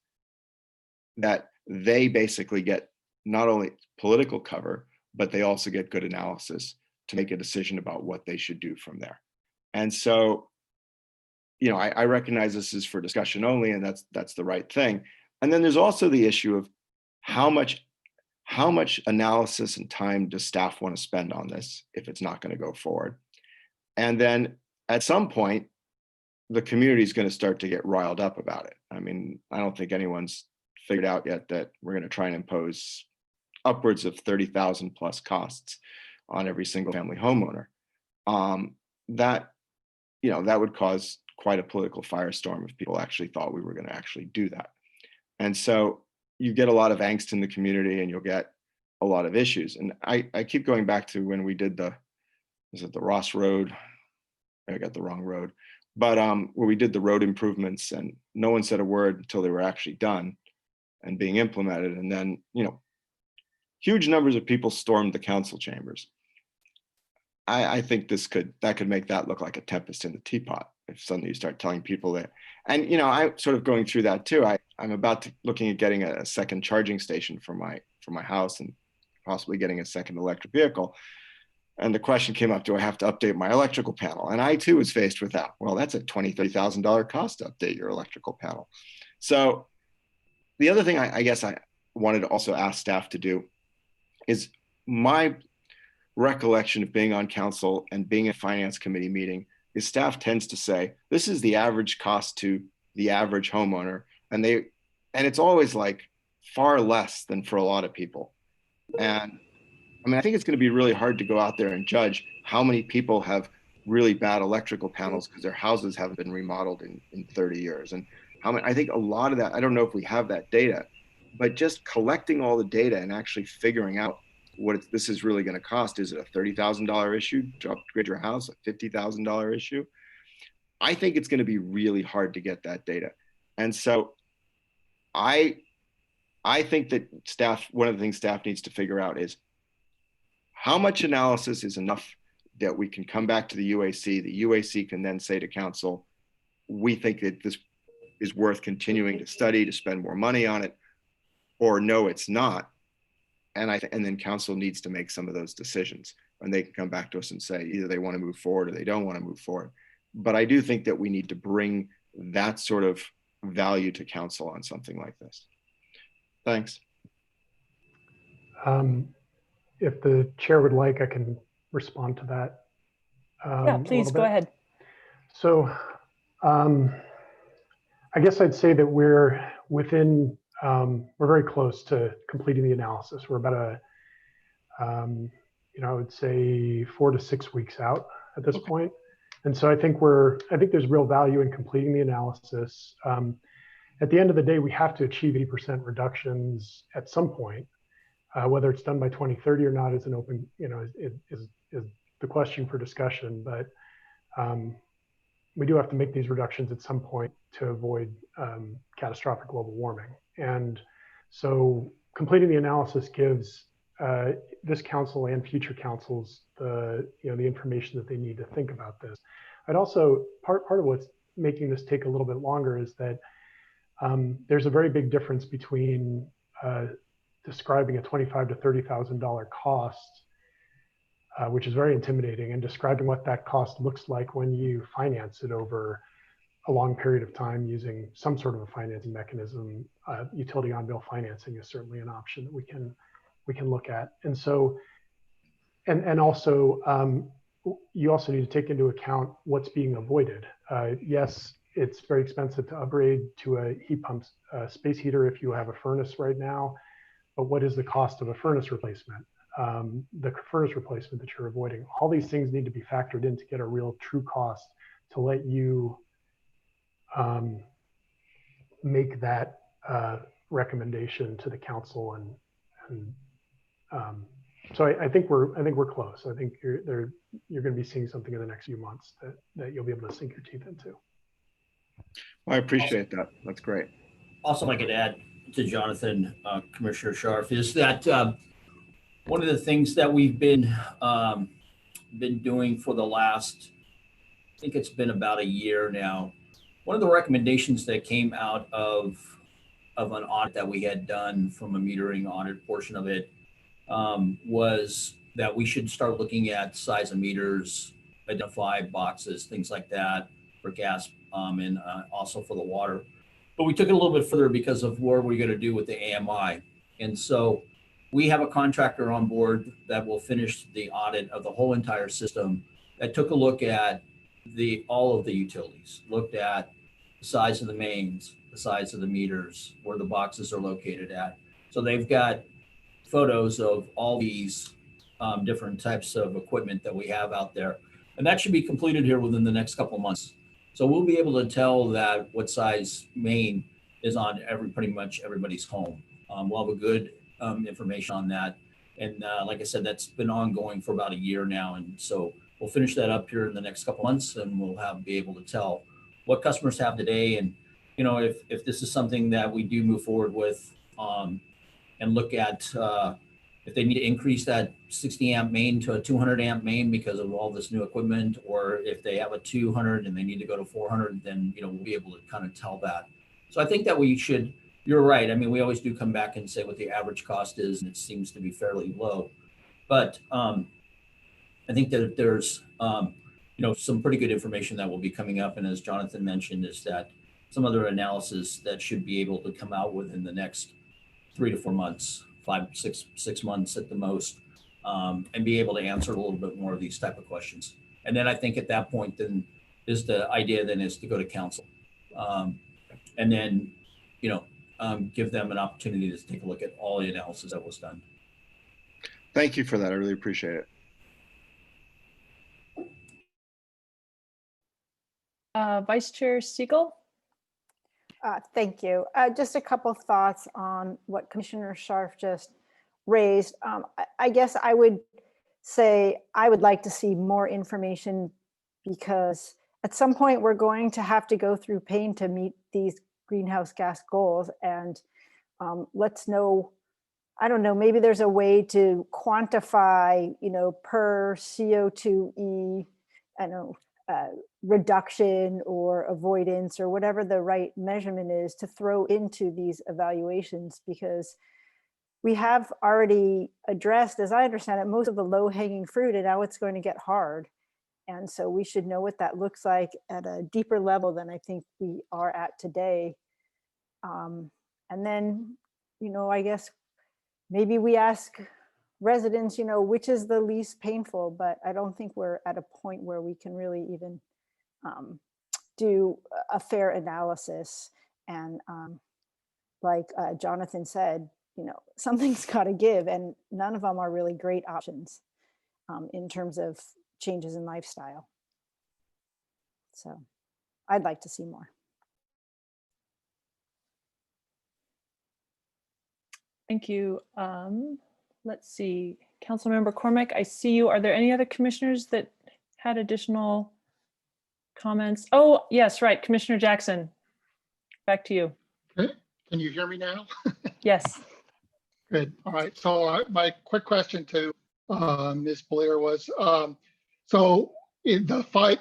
that they basically get not only political cover, but they also get good analysis to make a decision about what they should do from there. And so, I recognize this is for discussion only, and that's the right thing. And then there's also the issue of how much analysis and time does staff want to spend on this if it's not going to go forward? And then at some point, the community is going to start to get riled up about it. I don't think anyone's figured out yet that we're going to try and impose upwards of 30,000 plus costs on every single family homeowner. That would cause quite a political firestorm if people actually thought we were going to actually do that. And so you get a lot of angst in the community, and you'll get a lot of issues. And I keep going back to when we did the Ross Road? I got the wrong road, but where we did the road improvements, and no one said a word until they were actually done and being implemented. And then, huge numbers of people stormed the council chambers. I think that could make that look like a tempest in the teapot if suddenly you start telling people that. And I'm sort of going through that too. I'm looking at getting a second charging station for my house, and possibly getting a second electric vehicle. And the question came up, do I have to update my electrical panel? And I too was faced with that. Well, that's a $20,000, $30,000 cost to update your electrical panel. So the other thing I guess I wanted to also ask staff to do is, my recollection of being on council and being in a finance committee meeting is staff tends to say, this is the average cost to the average homeowner. And it's always like far less than for a lot of people. And I mean, I think it's going to be really hard to go out there and judge how many people have really bad electrical panels because their houses haven't been remodeled in 30 years. And how many, I think a lot of that, I don't know if we have that data, but just collecting all the data and actually figuring out what this is really going to cost. Is it a $30,000 issue to upgrade your house, a $50,000 issue? I think it's going to be really hard to get that data. And so I think that staff, one of the things staff needs to figure out is how much analysis is enough that we can come back to the UAC. The UAC can then say to council, we think that this is worth continuing to study, to spend more money on it, or no, it's not. And then council needs to make some of those decisions, and they can come back to us and say either they want to move forward or they don't want to move forward. But I do think that we need to bring that sort of value to council on something like this. Thanks.
If the chair would like, I can respond to that.
Yeah, please go ahead.
So I guess I'd say that we're within, we're very close to completing the analysis. We're about I would say 4 to 6 weeks out at this point. And so I think there's real value in completing the analysis. At the end of the day, we have to achieve 80% reductions at some point. Whether it's done by 2030 or not is an open, is the question for discussion. But we do have to make these reductions at some point to avoid catastrophic global warming. And so completing the analysis gives this council and future councils the information that they need to think about this. I'd also, part of what's making this take a little bit longer is that there's a very big difference between describing a $25,000 to $30,000 cost, which is very intimidating, and describing what that cost looks like when you finance it over a long period of time using some sort of a financing mechanism. Utility on-bill financing is certainly an option that we can look at. And so, and also, you also need to take into account what's being avoided. Yes, it's very expensive to upgrade to a heat pump space heater if you have a furnace right now, but what is the cost of a furnace replacement? The furnace replacement that you're avoiding. All these things need to be factored in to get a real true cost to let you make that recommendation to the council. And so I think we're close. I think you're going to be seeing something in the next few months that you'll be able to sink your teeth into.
Well, I appreciate that. That's great.
Also, I could add to Jonathan, Commissioner Scharf, is that one of the things that we've been doing for the last, I think it's been about a year now. One of the recommendations that came out of an audit that we had done from a metering audit portion of it was that we should start looking at size of meters, identify boxes, things like that for gas and also for the water. But we took it a little bit further because of what we're going to do with the AMI. And so we have a contractor on board that will finish the audit of the whole entire system that took a look at all of the utilities, looked at the size of the mains, the size of the meters, where the boxes are located at. So they've got photos of all these different types of equipment that we have out there. And that should be completed here within the next couple of months. So we'll be able to tell that what size main is on pretty much everybody's home. We'll have a good information on that. And like I said, that's been ongoing for about a year now. And so we'll finish that up here in the next couple months, and we'll be able to tell what customers have today. And, if this is something that we do move forward with and look at if they need to increase that 60 amp main to a 200 amp main because of all this new equipment, or if they have a 200 and they need to go to 400, then, we'll be able to kind of tell that. So I think that you're right. I mean, we always do come back and say what the average cost is, and it seems to be fairly low. But I think that there's, some pretty good information that will be coming up. And as Jonathan mentioned, is that some other analysis that should be able to come out within the next 3 to 4 months, 5, 6 months at the most, and be able to answer a little bit more of these type of questions. And then I think at that point, then is the idea then is to go to council. And then, give them an opportunity to take a look at all the analysis that was done.
Thank you for that. I really appreciate it.
Vice Chair Siegel.
Thank you. Just a couple of thoughts on what Commissioner Scharf just raised. I guess I would say I would like to see more information, because at some point we're going to have to go through pain to meet these greenhouse gas goals. And let's know, I don't know, maybe there's a way to quantify, per CO2e, I don't know, reduction or avoidance or whatever the right measurement is to throw into these evaluations, because we have already addressed, as I understand it, most of the low-hanging fruit, and now it's going to get hard. And so we should know what that looks like at a deeper level than I think we are at today. And then, I guess maybe we ask residents, which is the least painful, but I don't think we're at a point where we can really even do a fair analysis. And like Jonathan said, something's got to give, and none of them are really great options in terms of changes in lifestyle. So I'd like to see more.
Thank you. Let's see, Councilmember Cormack, I see you. Are there any other commissioners that had additional comments? Oh, yes, right. Commissioner Jackson, back to you.
Okay. Can you hear me now?
Yes.
Good. All right. So my quick question to Ms. Blair was, so in the fight,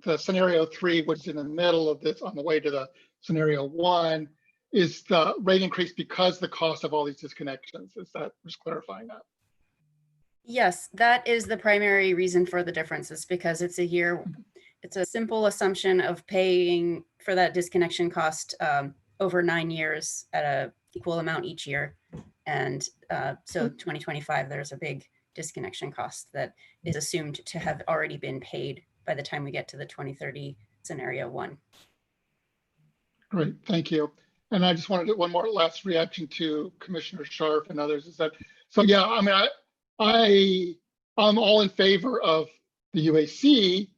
the scenario 3, which is in the middle of this on the way to the scenario 1, is the rate increase because the cost of all these disconnections? Is that just clarifying that?
Yes, that is the primary reason for the difference, is because it's a simple assumption of paying for that disconnection cost over 9 years at a equal amount each year. And so 2025, there's a big disconnection cost that is assumed to have already been paid by the time we get to the 2030 scenario 1.
Great, thank you. And I just wanted one more last reaction to Commissioner Scharf and others, is that, so yeah, I mean, I'm all in favor of the UAC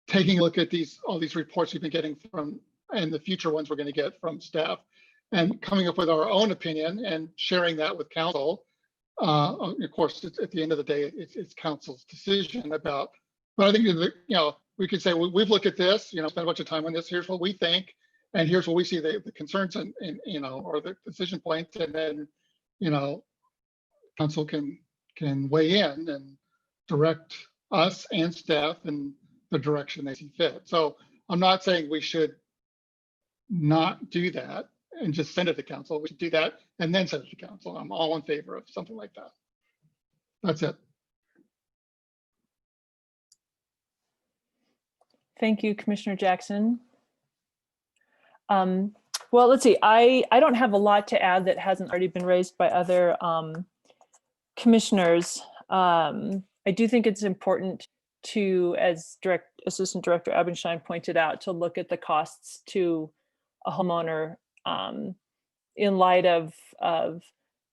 taking a look at all these reports we've been getting from, and the future ones we're going to get from staff, and coming up with our own opinion and sharing that with council. Of course, at the end of the day, it's council's decision about, but I think, we could say, we've looked at this, spent a bunch of time on this, here's what we think, and here's what we see the concerns and or the decision points, and then, council can weigh in and direct us and staff in the direction they see fit. So I'm not saying we should not do that and just send it to council. We should do that and then send it to council. I'm all in favor of something like that. That's it.
Thank you, Commissioner Jackson. Well, let's see, I don't have a lot to add that hasn't already been raised by other commissioners. I do think it's important to, as Assistant Director Abenstein pointed out, to look at the costs to a homeowner in light of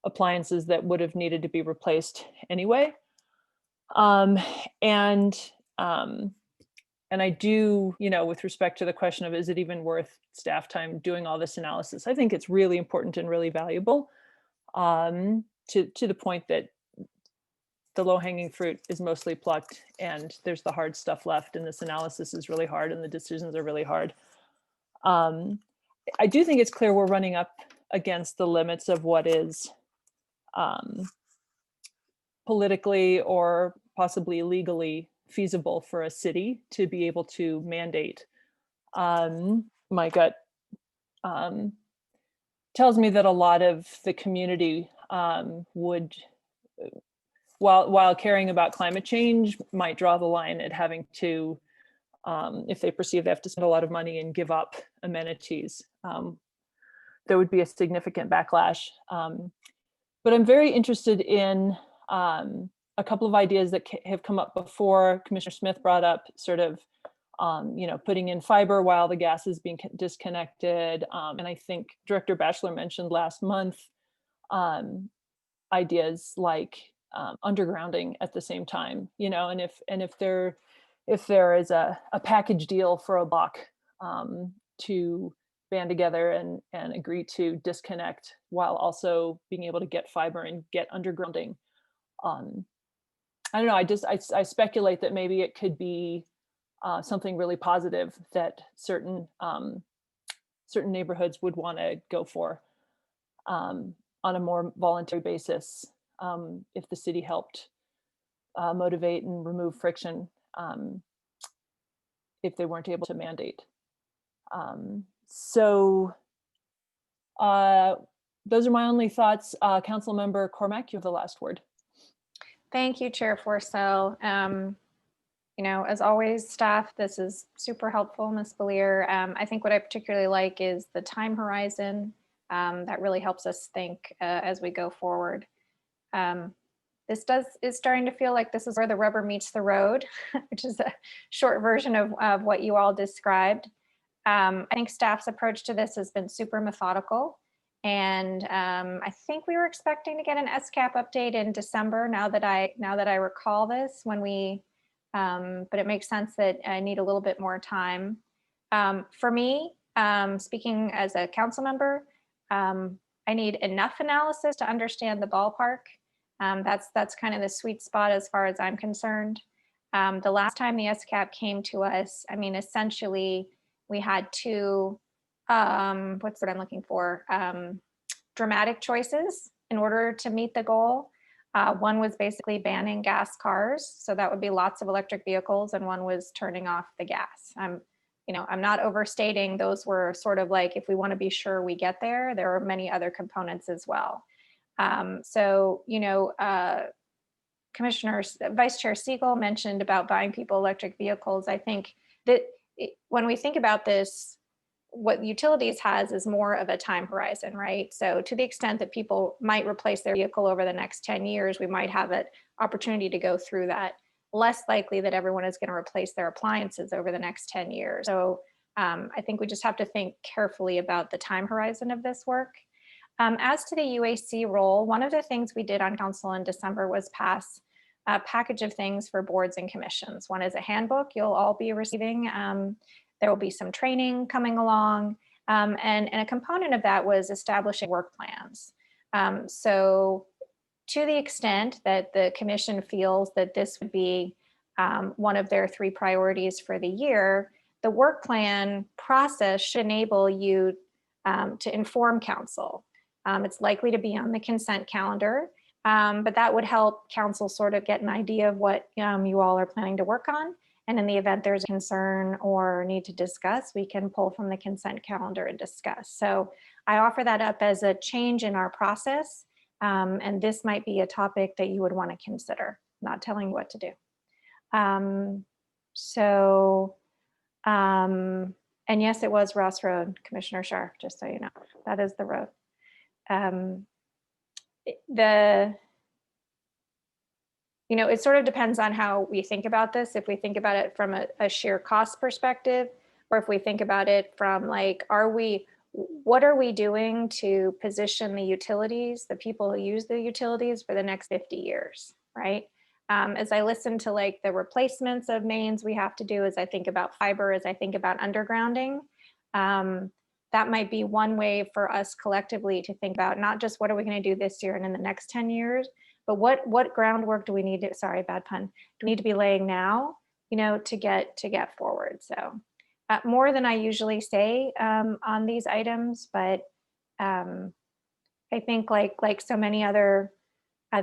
appliances that would have needed to be replaced anyway. And I do, with respect to the question of, is it even worth staff time doing all this analysis? I think it's really important and really valuable to the point that the low-hanging fruit is mostly plucked and there's the hard stuff left, and this analysis is really hard and the decisions are really hard. I do think it's clear we're running up against the limits of what is politically or possibly legally feasible for a city to be able to mandate. My gut tells me that a lot of the community would, while caring about climate change, might draw the line at having to, if they perceive they have to spend a lot of money and give up amenities, there would be a significant backlash. But I'm very interested in a couple of ideas that have come up before. Commissioner Smith brought up sort of putting in fiber while the gas is being disconnected. And I think Director Batchelor mentioned last month ideas like undergrounding at the same time, and if there is a package deal for a block to band together and agree to disconnect while also being able to get fiber and get undergrounding. I don't know, I speculate that maybe it could be something really positive that certain neighborhoods would want to go for on a more voluntary basis if the city helped motivate and remove friction if they weren't able to mandate. So those are my only thoughts. Councilmember Cormack, you have the last word.
Thank you, Chair Forcell. As always, staff, this is super helpful, Ms. Belier. I think what I particularly like is the time horizon. That really helps us think as we go forward. This is starting to feel like this is where the rubber meets the road, which is a short version of what you all described. I think staff's approach to this has been super methodical. And I think we were expecting to get an SCAP update in December. Now that I recall this, but it makes sense that I need a little bit more time. For me, speaking as a council member, I need enough analysis to understand the ballpark. That's kind of the sweet spot as far as I'm concerned. The last time the SCAP came to us, essentially we had two, what's what I'm looking for, dramatic choices in order to meet the goal. One was basically banning gas cars, so that would be lots of electric vehicles, and one was turning off the gas. I'm not overstating. Those were sort of like, if we want to be sure we get there, there are many other components as well. Vice Chair Siegel mentioned about buying people electric vehicles. I think that when we think about this, what utilities has is more of a time horizon, right? So to the extent that people might replace their vehicle over the next 10 years, we might have an opportunity to go through that. Less likely that everyone is going to replace their appliances over the next 10 years. So I think we just have to think carefully about the time horizon of this work. As to the UAC role, one of the things we did on council in December was pass a package of things for boards and commissions. One is a handbook you'll all be receiving. There will be some training coming along. And a component of that was establishing work plans. So to the extent that the commission feels that this would be one of their 3 priorities for the year, the work plan process should enable you to inform council. It's likely to be on the consent calendar, but that would help council sort of get an idea of what you all are planning to work on. And in the event there's a concern or need to discuss, we can pull from the consent calendar and discuss. So I offer that up as a change in our process. And this might be a topic that you would want to consider, not telling you what to do. And yes, it was Ross Road, Commissioner Scharf, just so you know, that is the road. It sort of depends on how we think about this. If we think about it from a sheer cost perspective, or if we think about it from like, what are we doing to position the utilities, the people who use the utilities for the next 50 years, right? As I listen to like the replacements of mains we have to do, as I think about fiber, as I think about undergrounding, that might be one way for us collectively to think about not just what are we going to do this year and in the next 10 years, but what groundwork do we need to, sorry, bad pun, do we need to be laying now, to get forward. So more than I usually say on these items, but I think like so many other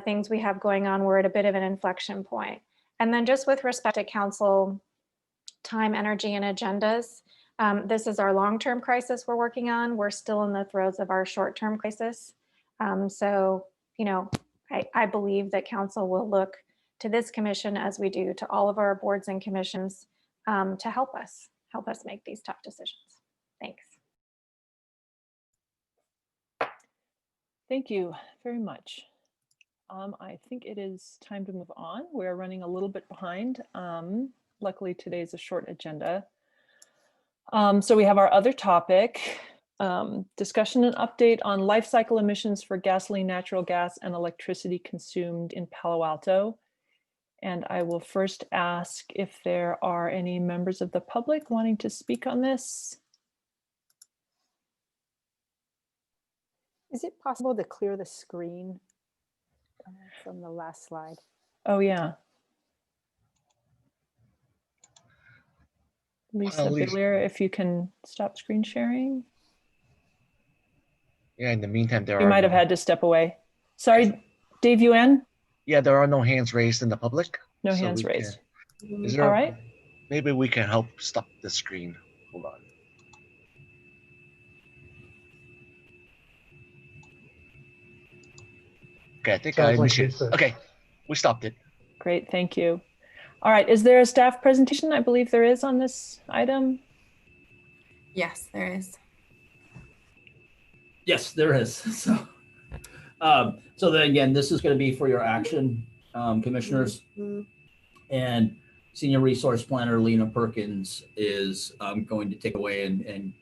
things we have going on, we're at a bit of an inflection point. And then just with respect to council time, energy, and agendas, this is our long-term crisis we're working on. We're still in the throes of our short-term crisis. So, I believe that council will look to this commission, as we do to all of our boards and commissions, to help us make these tough decisions. Thanks.
Thank you very much. I think it is time to move on. We're running a little bit behind. Luckily, today's a short agenda. So we have our other topic, discussion and update on life cycle emissions for gasoline, natural gas, and electricity consumed in Palo Alto. And I will first ask if there are any members of the public wanting to speak on this.
Is it possible to clear the screen from the last slide?
Oh, yeah. Lisa Villier, if you can stop screen sharing.
Yeah, in the meantime, there
You
are
might have had to step away. Sorry, Dave Yuen?
Yeah, there are no hands raised in the public.
No
so
hands
we
raised.
Is there
All right.
Maybe we can help stop the screen. Hold on. Okay, I think I
Sounds like
initiated.
Lisa.
Okay, we stopped it.
Great, thank you. All right, is there a staff presentation? I believe there is on this item.
Yes, there is.
Yes, there is. So then again, this is going to be for your action, commissioners. And Senior Resource Planner Lena Perkins is going to take away and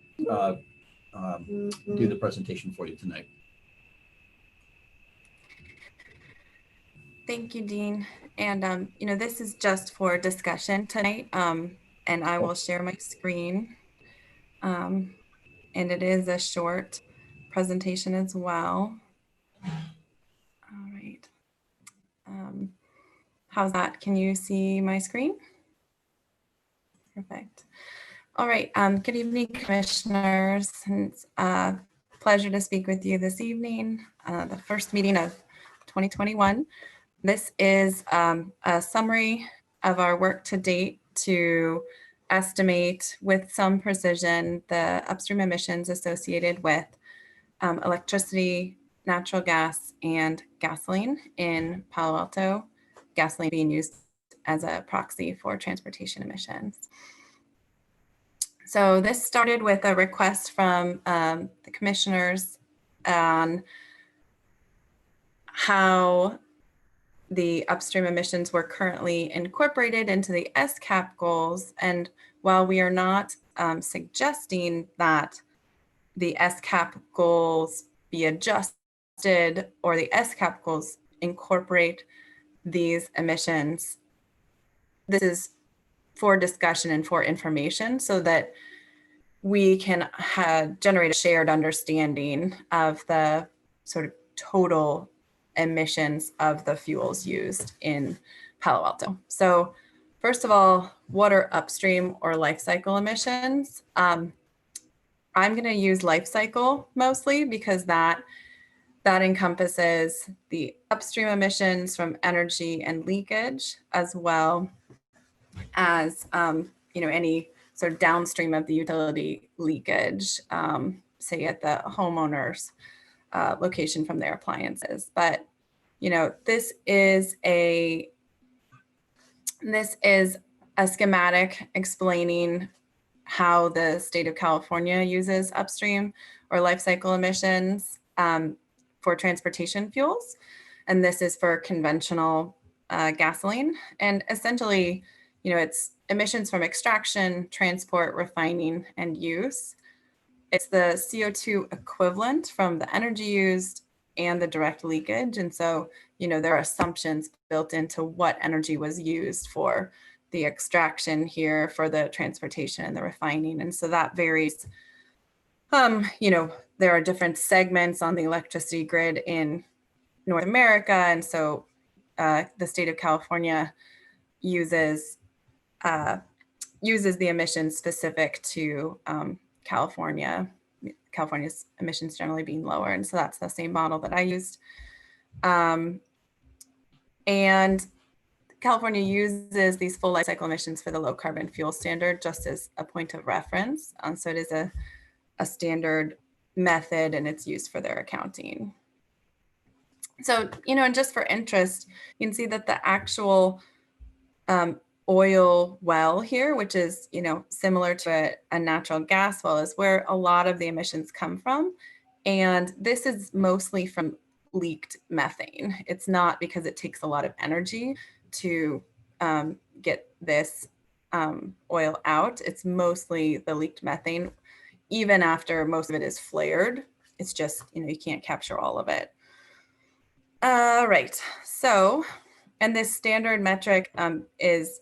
do the presentation for you tonight.
Thank you, Dean. And, you know, this is just for discussion tonight. And I will share my screen. And it is a short presentation as well. All right. How's that? Can you see my screen? Perfect. All right. Good evening, commissioners. It's a pleasure to speak with you this evening, the first meeting of 2021. This is a summary of our work to date to estimate with some precision the upstream emissions associated with electricity, natural gas, and gasoline in Palo Alto, gasoline being used as a proxy for transportation emissions. So this started with a request from the commissioners on how the upstream emissions were currently incorporated into the SCAP goals. And while we are not suggesting that the SCAP goals be adjusted or the SCAP goals incorporate these emissions, this is for discussion and for information so that we can generate a shared understanding of the sort of total emissions of the fuels used in Palo Alto. So first of all, what are upstream or life cycle emissions? I'm going to use life cycle mostly because that encompasses the upstream emissions from energy and leakage, as well as any sort of downstream of the utility leakage, say at the homeowner's location from their appliances. But this is a schematic explaining how the state of California uses upstream or life cycle emissions for transportation fuels. And this is for conventional gasoline. And essentially, it's emissions from extraction, transport, refining, and use. It's the CO2 equivalent from the energy used and the direct leakage. And so, there are assumptions built into what energy was used for the extraction here, for the transportation and the refining. And so that varies. There are different segments on the electricity grid in North America. And so the state of California uses the emissions specific to California's emissions generally being lower. And so that's the same model that I used. And California uses these full life cycle emissions for the low carbon fuel standard just as a point of reference. So it is a standard method and it's used for their accounting. So, and just for interest, you can see that the actual oil well here, which is, similar to a natural gas well, is where a lot of the emissions come from. And this is mostly from leaked methane. It's not because it takes a lot of energy to get this
oil out. It's mostly the leaked methane. Even after most of it is flared, it's just, you can't capture all of it. Right, so, and this standard metric is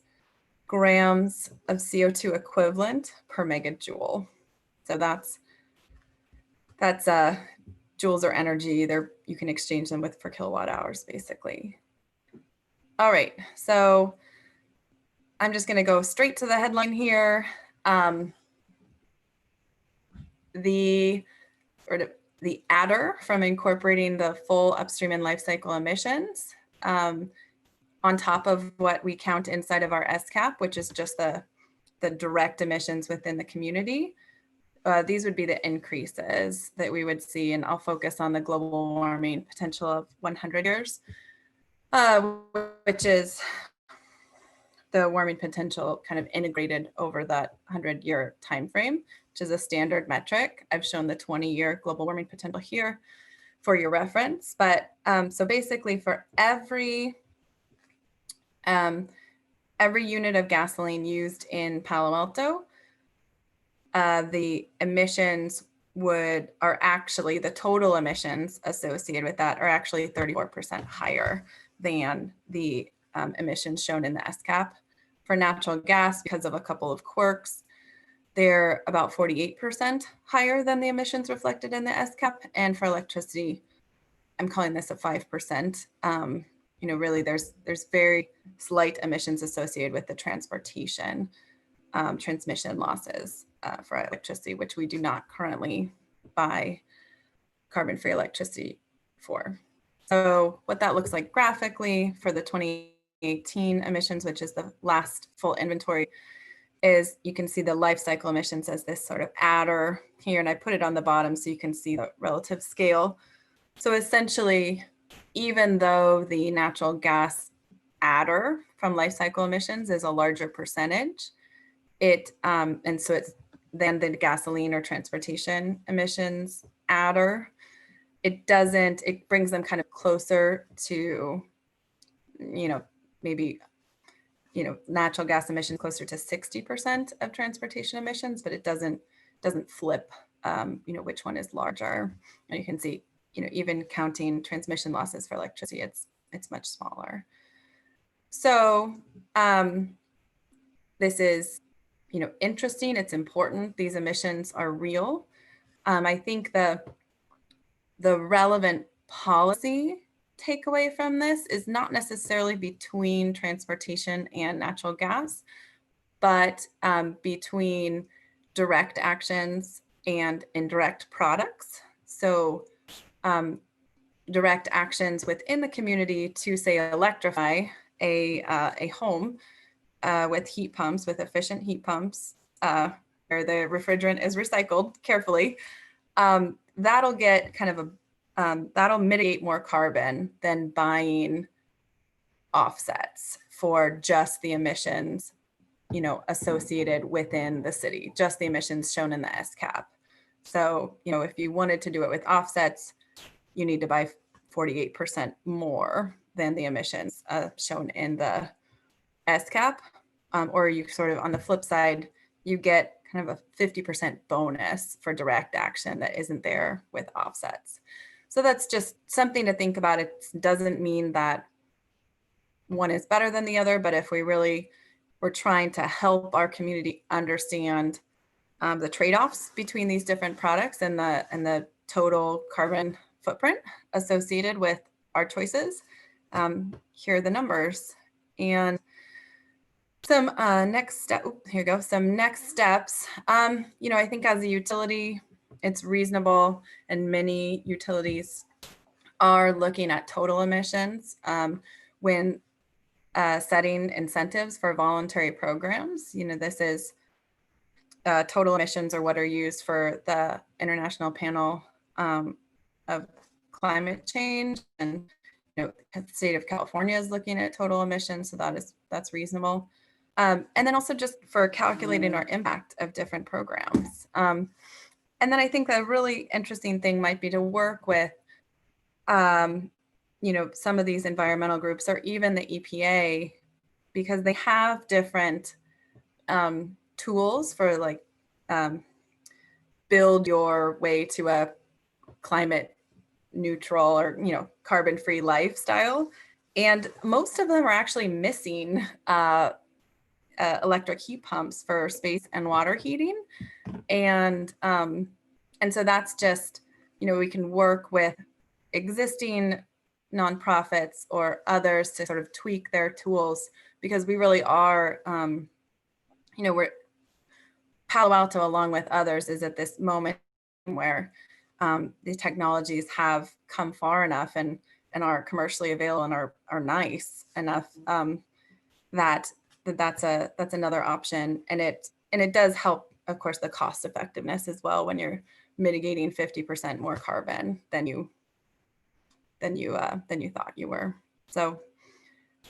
grams of CO2 equivalent per megajoule. So that's joules or energy. You can exchange them for kilowatt hours, basically. All right, so I'm just gonna go straight to the headline here. The adder from incorporating the full upstream and life cycle emissions on top of what we count inside of our SCAP, which is just the direct emissions within the community. These would be the increases that we would see, and I'll focus on the global warming potential of 100 years, which is the warming potential kind of integrated over that 100-year time frame, which is a standard metric. I've shown the 20-year global warming potential here for your reference. But so basically for every unit of gasoline used in Palo Alto, the emissions are actually, the total emissions associated with that are actually 34% higher than the emissions shown in the SCAP. For natural gas, because of a couple of quirks, they're about 48% higher than the emissions reflected in the SCAP. And for electricity, I'm calling this a 5%. Really there's very slight emissions associated with the transportation transmission losses for electricity, which we do not currently buy carbon-free electricity for. So what that looks like graphically for the 2018 emissions, which is the last full inventory, is you can see the life cycle emissions as this sort of adder here, and I put it on the bottom so you can see the relative scale. So essentially, even though the natural gas adder from life cycle emissions is a larger percentage, and so it's then the gasoline or transportation emissions adder, it brings them kind of closer to, maybe, natural gas emissions closer to 60% of transportation emissions, but it doesn't flip, which one is larger. And you can see, even counting transmission losses for electricity, it's much smaller. So this is, interesting. It's important. These emissions are real. I think the relevant policy takeaway from this is not necessarily between transportation and natural gas, but between direct actions and indirect products. So direct actions within the community to, say, electrify a home with heat pumps, with efficient heat pumps, where the refrigerant is recycled carefully, that'll get kind of that'll mitigate more carbon than buying offsets for just the emissions, associated within the city, just the emissions shown in the SCAP. So, if you wanted to do it with offsets, you need to buy 48% more than the emissions shown in the SCAP, or you sort of, on the flip side, you get kind of a 50% bonus for direct action that isn't there with offsets. So that's just something to think about. It doesn't mean that one is better than the other, but if we're trying to help our community understand the trade-offs between these different products and the total carbon footprint associated with our choices, here are the numbers. And some next step, here you go, some next steps. I think as a utility, it's reasonable, and many utilities are looking at total emissions when setting incentives for voluntary programs. This is total emissions are what are used for the International Panel of Climate Change, and the state of California is looking at total emissions, so that's reasonable. And then also just for calculating our impact of different programs. And then I think the really interesting thing might be to work with, some of these environmental groups or even the EPA, because they have different tools for like build your way to a climate neutral or, you know, carbon free lifestyle. And most of them are actually missing electric heat pumps for space and water heating. And so that's just, you know, we can work with existing nonprofits or others to sort of tweak their tools, because we really are, you know, we're Palo Alto, along with others, is at this moment where these technologies have come far enough and are commercially available and are nice enough that's another option. And it does help, of course, the cost effectiveness as well when you're mitigating 50% more carbon than you thought you were. So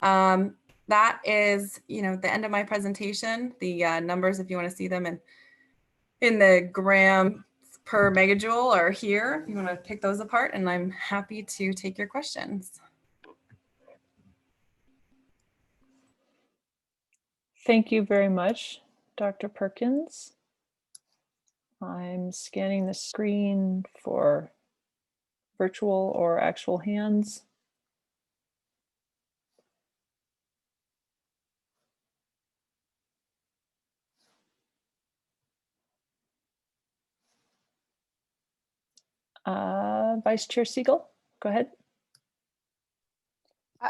that is, you know, the end of my presentation. The numbers, if you want to see them in the gram per megajoule, are here. If you want to pick those apart, and I'm happy to take your questions.
Thank you very much, Dr. Perkins. I'm scanning the screen for virtual or actual hands. Vice Chair Siegel, go ahead.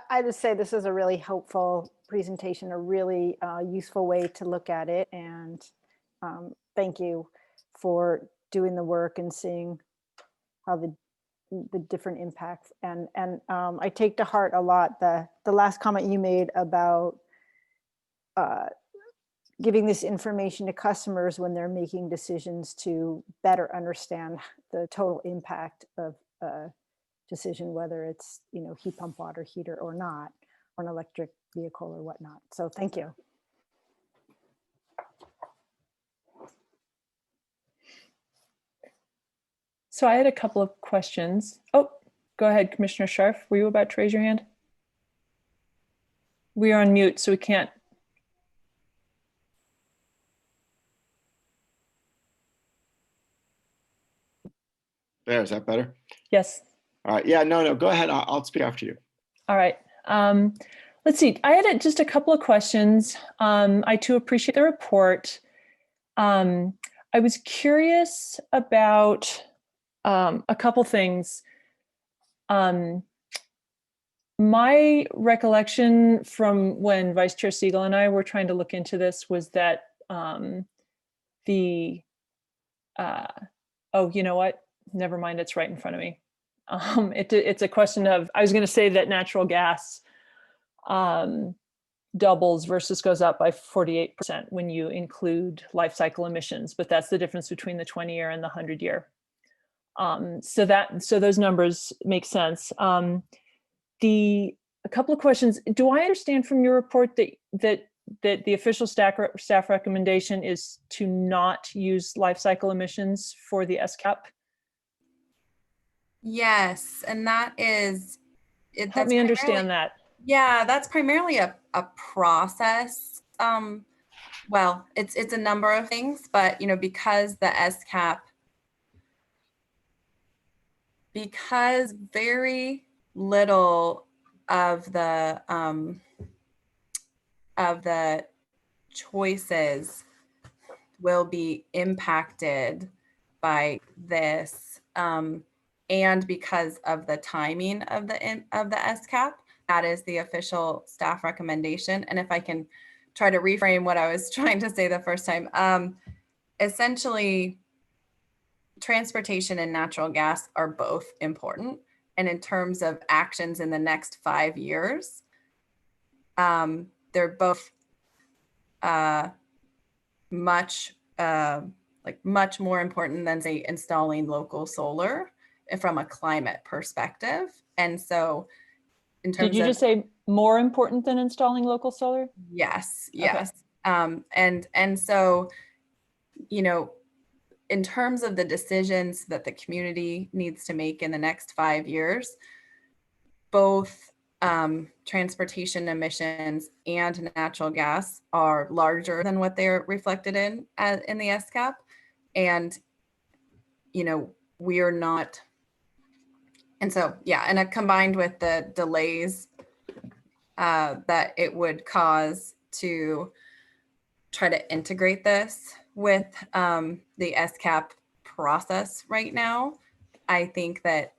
I just say this is a really helpful presentation, a really useful way to look at it. And thank you for doing the work and seeing how the different impacts. And I take to heart a lot the last comment you made about giving this information to customers when they're making decisions to better understand the total impact of a decision, whether it's, you know, heat pump, water heater or not, or an electric vehicle or whatnot. So thank you.
So I had a couple of questions. Oh, go ahead, Commissioner Scharf. Were you about to raise your hand? We are on mute, so we can't.
There, is that better?
Yes.
All right. Yeah, no, go ahead. I'll speak after you.
All right. Let's see. I had just a couple of questions. I too appreciate the report. I was curious about a couple things. My recollection from when Vice Chair Siegel and I were trying to look into this was that oh, you know what? Never mind, it's right in front of me. It's a question of, I was going to say that natural gas doubles versus goes up by 48% when you include life cycle emissions, but that's the difference between the 20-year and the 100-year. So those numbers make sense. A couple of questions. Do I understand from your report that the official staff recommendation is to not use life cycle emissions for the SCAP?
Yes, and that is it.
Help me understand that.
Yeah, that's primarily a process. Well, it's a number of things, but you know, because the SCAP, because very little of the choices will be impacted by this, and because of the timing of the SCAP, that is the official staff recommendation. And if I can try to reframe what I was trying to say the first time, essentially, transportation and natural gas are both important. And in terms of actions in the next 5 years, they're both much more important than, say, installing local solar from a climate perspective. And so in terms of—
Did you just say more important than installing local solar?
Yes,
Okay.
yes. And so, you know, in terms of the decisions that the community needs to make in the next 5 years, both transportation emissions and natural gas are larger than what they're reflected in the SCAP. And, you know, we are not. And so, yeah, and combined with the delays that it would cause to try to integrate this with the SCAP process right now, I think that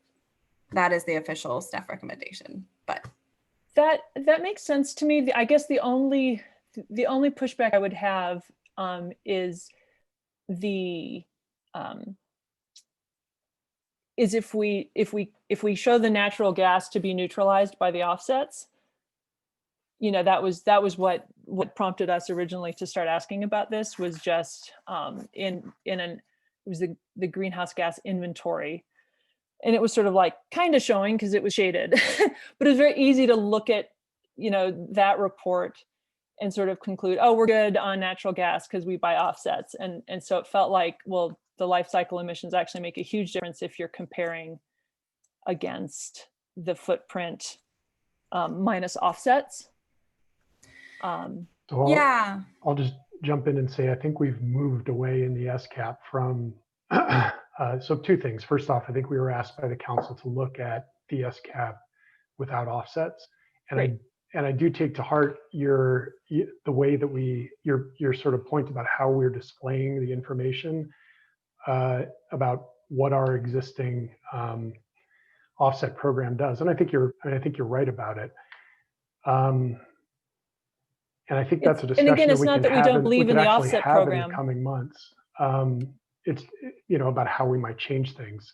is the official staff recommendation. But
that makes sense to me. I guess the only pushback I would have is if we show the natural gas to be neutralized by the offsets, you know, that was what prompted us originally to start asking about this, was just it was the greenhouse gas inventory. And it was sort of like kind of showing because it was shaded, but it was very easy to look at, you know, that report and sort of conclude, oh, we're good on natural gas because we buy offsets. And so it felt like, well, the life cycle emissions actually make a huge difference if you're comparing against the footprint minus offsets.
So
yeah,
I'll just jump in and say, I think we've moved away in the SCAP from, so two things. First off, I think we were asked by the council to look at the SCAP without offsets. And I do take to heart the way that your sort of point about how we're displaying the information about what our existing offset program does. And I think you're right about it. And I think that's a discussion
again,
that
it's
we
not
can
that we
have.
don't believe in the
actually
offset
have
program.
in the coming months. It's, you know, about how we might change things.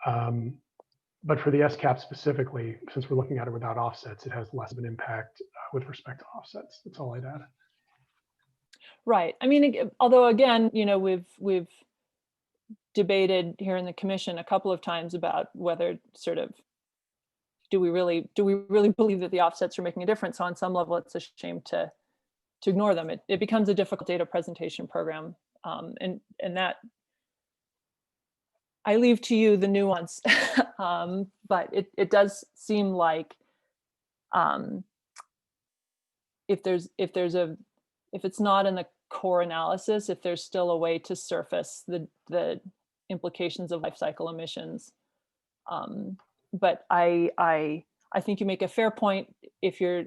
But for the SCAP specifically, since we're looking at it without offsets, it has less of an impact with respect to offsets. That's all I'd add.
Right. I mean, although again, you know, we've debated here in the commission a couple of times about whether sort of do we really believe that the offsets are making a difference? So on some level, it's a shame to ignore them. It becomes a difficult data presentation program, and that I leave to you the nuance. But it does seem like if it's not in the core analysis, if there's still a way to surface the implications of life cycle emissions. But I think you make a fair point if you're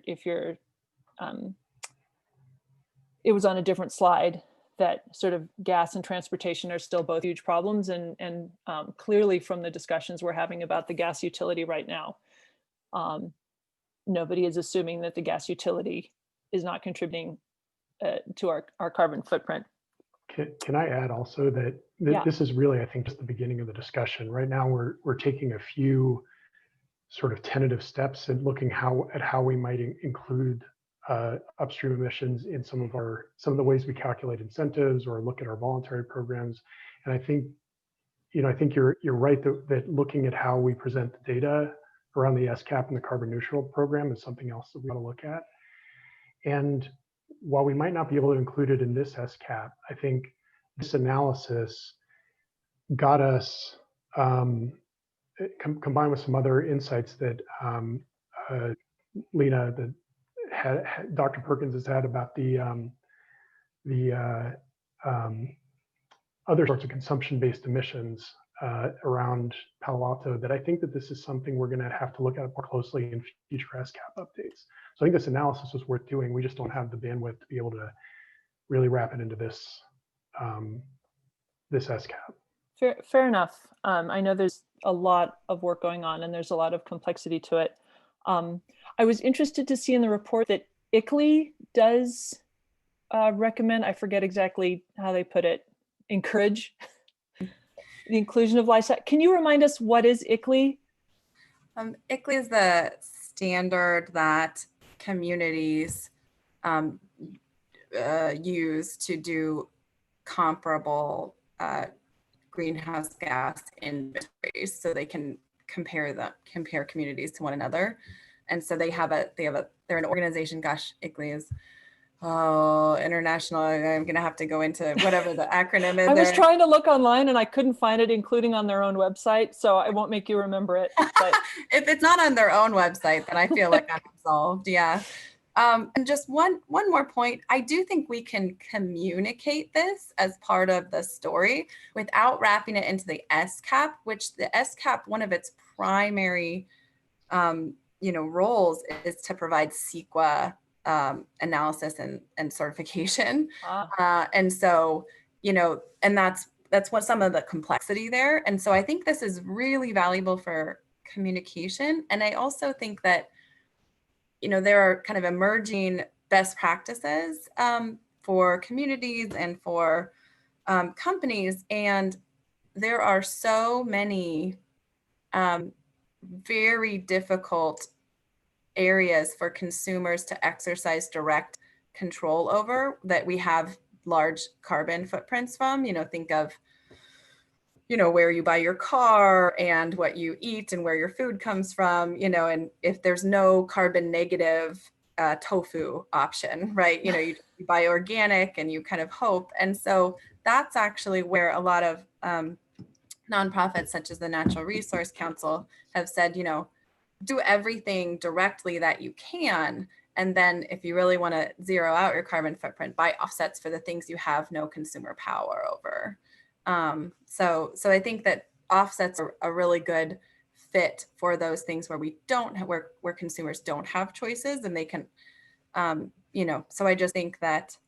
it was on a different slide that sort of gas and transportation are still both huge problems, and clearly from the discussions we're having about the gas utility right now, nobody is assuming that the gas utility is not contributing to our carbon footprint.
Can I add also that this is really, I think, just the beginning of the discussion. Right now, we're taking a few sort of tentative steps and looking at how we might include upstream emissions in some of the ways we calculate incentives or look at our voluntary programs. And I think, you know, I think you're right that looking at how we present the data around the SCAP and the carbon neutral program is something else that we want to look at. And while we might not be able to include it in this SCAP, I think this analysis got us, combined with some other insights that Lena, that Dr. Perkins has had about the other sorts of consumption-based emissions around Palo Alto, that I think that this is something we're going to have to look at more closely in future SCAP updates. So I think this analysis was worth doing. We just don't have the bandwidth to be able to really wrap it into this this SCAP.
Fair enough. I know there's a lot of work going on and there's a lot of complexity to it. I was interested to see in the report that ICLEI does recommend, I forget exactly how they put it, encourage the inclusion of livestock. Can you remind us what is ICLEI?
ICLEI is the standard that communities use to do comparable greenhouse gas inventories, so they can compare communities to one another. And so they're an organization, gosh, ICLEI is Oh, international. I'm going to have to go into whatever the acronym is.
I was trying to look online and I couldn't find it, including on their own website. So I won't make you remember it. But
if it's not on their own website, then I feel like I'm absolved. Yeah. And just one more point. I do think we can communicate this as part of the story without wrapping it into the SCAP, which the SCAP, one of its primary roles is to provide CEQA analysis and certification. And so, and that's what some of the complexity there. And so I think this is really valuable for communication. And I also think that, there are kind of emerging best practices for communities and for companies. And there are so many very difficult areas for consumers to exercise direct control over that we have large carbon footprints from. Think of where you buy your car and what you eat and where your food comes from, and if there's no carbon negative tofu option, right? You buy organic and you kind of hope. And so that's actually where a lot of nonprofits such as the Natural Resource Council have said, do everything directly that you can. And then if you really want to zero out your carbon footprint, buy offsets for the things you have no consumer power over. So I think that offsets are a really good fit for those things where we don't have, where consumers don't have choices and they can, so I just think that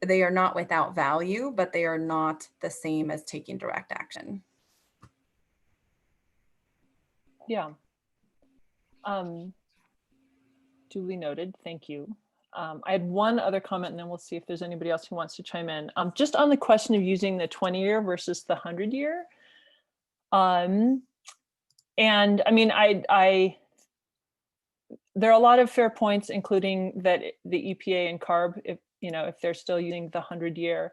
they are not without value, but they are not the same as taking direct action.
Yeah. Duly noted. Thank you. I had one other comment and then we'll see if there's anybody else who wants to chime in. Just on the question of using the 20-year versus the 100-year. And I mean, there are a lot of fair points, including that the EPA and CARB, if they're still using the 100-year.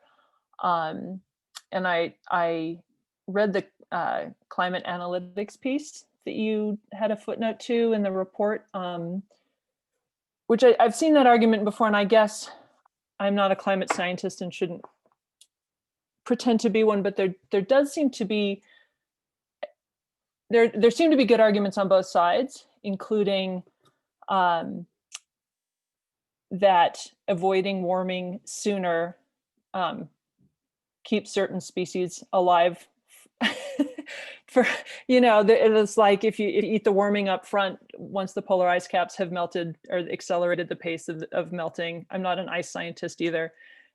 And I read the climate analytics piece that you had a footnote to in the report, which I've seen that argument before, and I guess I'm not a climate scientist and shouldn't pretend to be one, but there does seem to be, there seem to be good arguments on both sides, including that avoiding warming sooner keeps certain species alive. For it's like if you eat the warming up front, once the polar ice caps have melted or accelerated the pace of melting. I'm not an ice scientist either,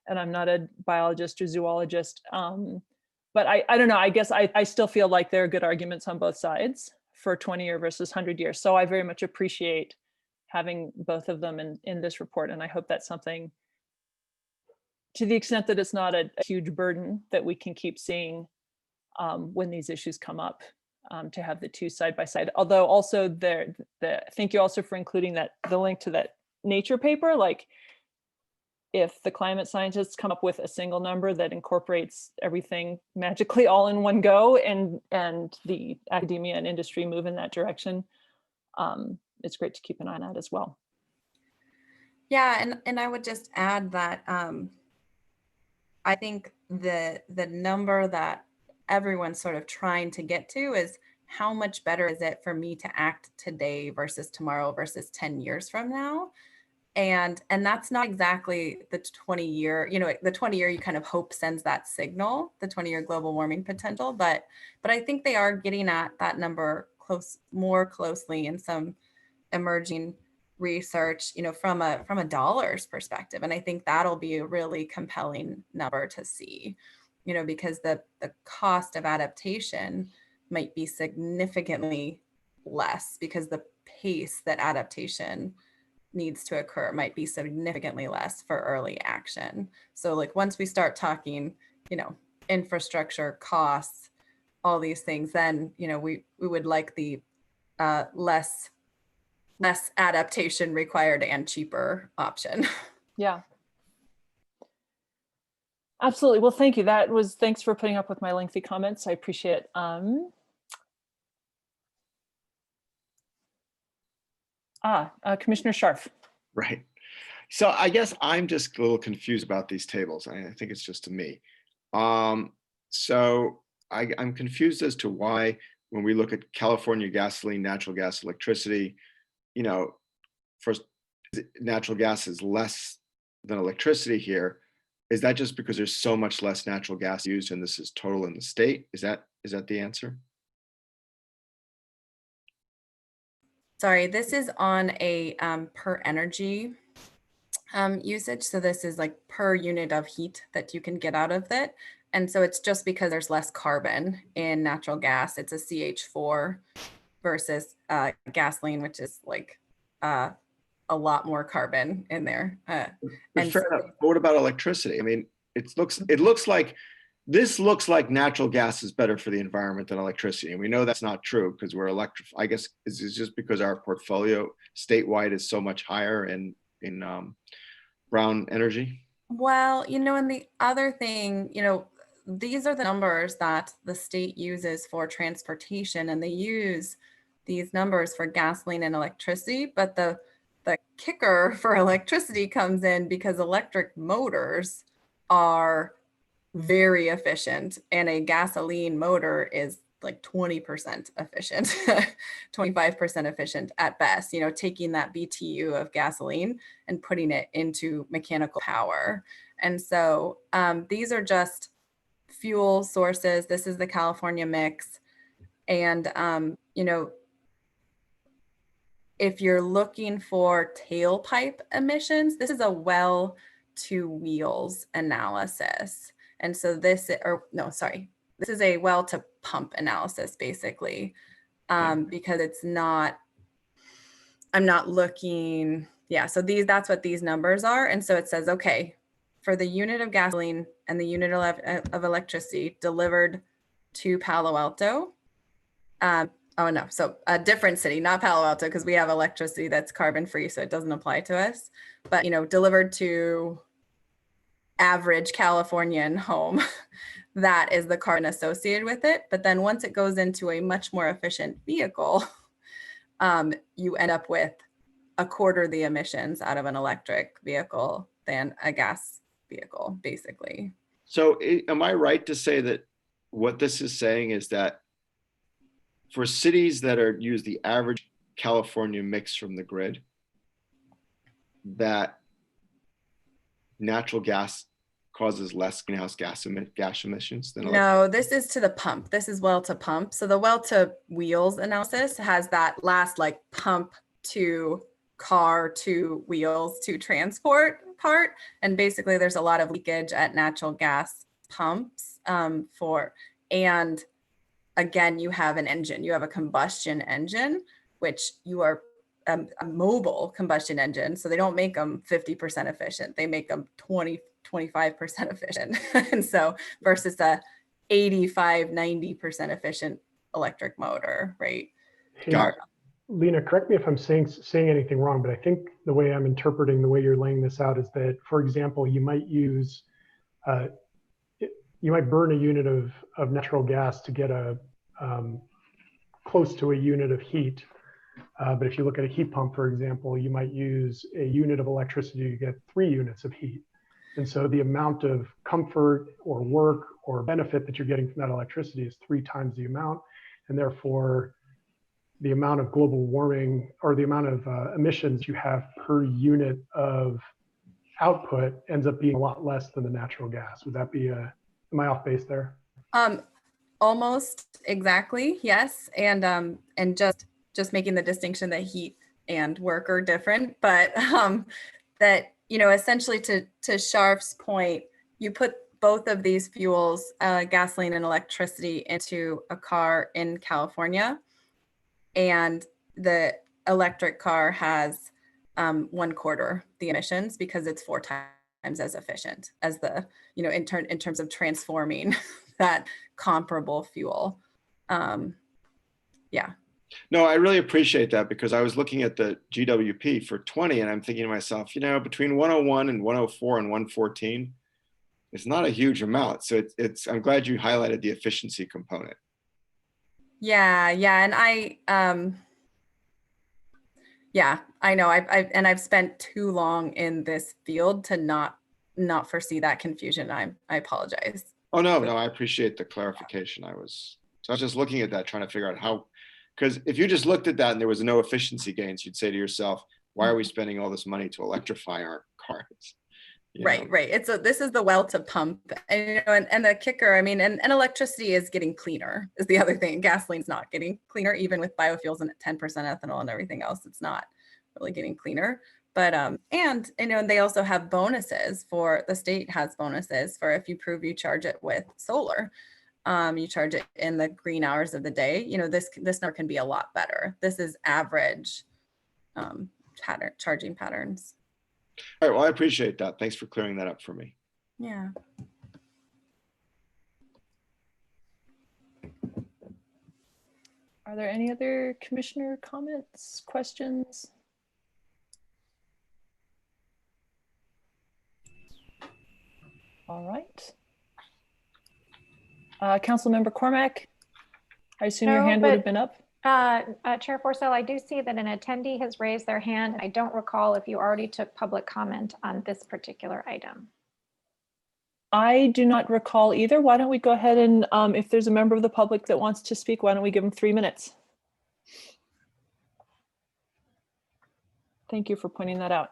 and I'm not a biologist or zoologist. But I don't know. I guess I still feel like there are good arguments on both sides for 20-year versus 100-year. So I very much appreciate having both of them in this report, and I hope that's something, to the extent that it's not a huge burden, that we can keep seeing when these issues come up, to have the two side by side. Although also thank you also for including the link to that Nature paper. Like, if the climate scientists come up with a single number that incorporates everything magically all in one go, and the academia and industry move in that direction, it's great to keep an eye on that as well.
Yeah, and I would just add that I think the number that everyone's sort of trying to get to is, how much better is it for me to act today versus tomorrow versus 10 years from now? And that's not exactly the 20-year, the 20-year you kind of hope sends that signal, the 20-year global warming potential, but I think they are getting at that number more closely in some emerging research, from a dollars perspective. And I think that'll be a really compelling number to see, because the cost of adaptation might be significantly less, because the pace that adaptation needs to occur might be significantly less for early action. So like, once we start talking, infrastructure costs, all these things, then, we would like the less adaptation required and cheaper option.
Yeah. Absolutely. Well, thank you. Thanks for putting up with my lengthy comments. I appreciate it.
Right.
Commissioner Scharf.
Right. So I guess I'm just a little confused about these tables. I think it's just to me. So I'm confused as to why when we look at California gasoline, natural gas, electricity, you know, first natural gas is less than electricity here. Is that just because there's so much less natural gas used and this is total in the state? Is that the answer?
Sorry, this is on a per energy usage. So this is like per unit of heat that you can get out of it. And so it's just because there's less carbon in natural gas. It's a CH4 versus gasoline, which is like a lot more carbon in there. And
Fair enough. But what about electricity? I mean, it looks like this looks like natural gas is better for the environment than electricity. And we know that's not true because we're I guess it's just because our portfolio statewide is so much higher in brown energy.
Well, and the other thing, these are the numbers that the state uses for transportation, and they use these numbers for gasoline and electricity. But the kicker for electricity comes in because electric motors are very efficient, and a gasoline motor is like 20% efficient, 25% efficient at best, taking that BTU of gasoline and putting it into mechanical power. And so these are just fuel sources. This is the California mix. And, if you're looking for tailpipe emissions, this is a well to wheels analysis. And so this is a well to pump analysis, basically, because I'm not looking. Yeah. So that's what these numbers are. And so it says, okay, for the unit of gasoline and the unit of electricity delivered to Palo Alto. Oh no, so a different city, not Palo Alto, because we have electricity that's carbon free, so it doesn't apply to us. But delivered to average Californian home, that is the carbon associated with it. But then once it goes into a much more efficient vehicle, you end up with a quarter the emissions out of an electric vehicle than a gas vehicle, basically.
So am I right to say that what this is saying is that for cities that use the average California mix from the grid, that natural gas causes less greenhouse gas emissions than
No, this is to the pump. This is well to pump. So the well to wheels analysis has that last like pump to car to wheels to transport part. And basically there's a lot of leakage at natural gas pumps and again, you have an engine, you have a combustion engine, which you are a mobile combustion engine. So they don't make them 50% efficient. They make them 25% efficient. And so versus a 85, 90% efficient electric motor, right?
Hey, Lena, correct me if I'm saying anything wrong, but I think the way I'm interpreting the way you're laying this out is that, for example, you might use you might burn a unit of natural gas to get close to a unit of heat. But if you look at a heat pump, for example, you might use a unit of electricity to get 3 units of heat. And so the amount of comfort or work or benefit that you're getting from that electricity is 3 times the amount. And therefore, the amount of global warming or the amount of emissions you have per unit of output ends up being a lot less than the natural gas. Would that be am I off base there?
Almost exactly, yes. And just making the distinction that heat and work are different, but that, essentially to Sharf's point, you put both of these fuels, gasoline and electricity, into a car in California, and the electric car has 1/4 the emissions because it's 4 times as efficient as the, in terms of transforming that comparable fuel. Yeah.
No, I really appreciate that, because I was looking at the GWP for 20 and I'm thinking to myself, between 101 and 104 and 114, it's not a huge amount. So I'm glad you highlighted the efficiency component.
Yeah. And I I know I've spent too long in this field to not foresee that confusion. I apologize.
Oh, no, I appreciate the clarification. I was just looking at that, trying to figure out how, because if you just looked at that and there was no efficiency gains, you'd say to yourself, why are we spending all this money to electrify our cars?
Right. This is the well to pump, and the kicker, I mean, and electricity is getting cleaner is the other thing. Gasoline's not getting cleaner, even with biofuels and 10% ethanol and everything else. It's not really getting cleaner. But and they also have bonuses the state has bonuses for if you prove you charge it with solar. You charge it in the green hours of the day. This number can be a lot better. This is average charging patterns.
All right, well, I appreciate that. Thanks for clearing that up for me.
Yeah.
Are there any other commissioner comments, questions? All right. Councilmember Cormack, I assume your hand would have been up.
Chair Forcell, I do see that an attendee has raised their hand. I don't recall if you already took public comment on this particular item.
I do not recall either. Why don't we go ahead and if there's a member of the public that wants to speak, why don't we give them 3 minutes? Thank you for pointing that out.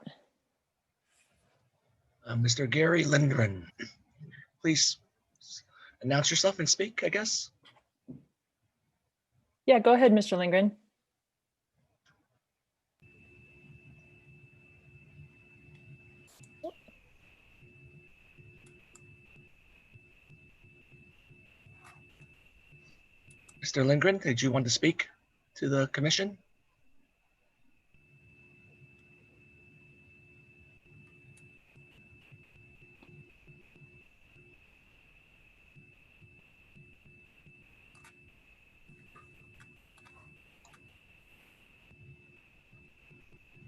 Mr. Gary Lindgren, please announce yourself and speak, I guess.
Yeah, go ahead, Mr. Lindgren.
Mr. Lindgren, did you want to speak to the commission?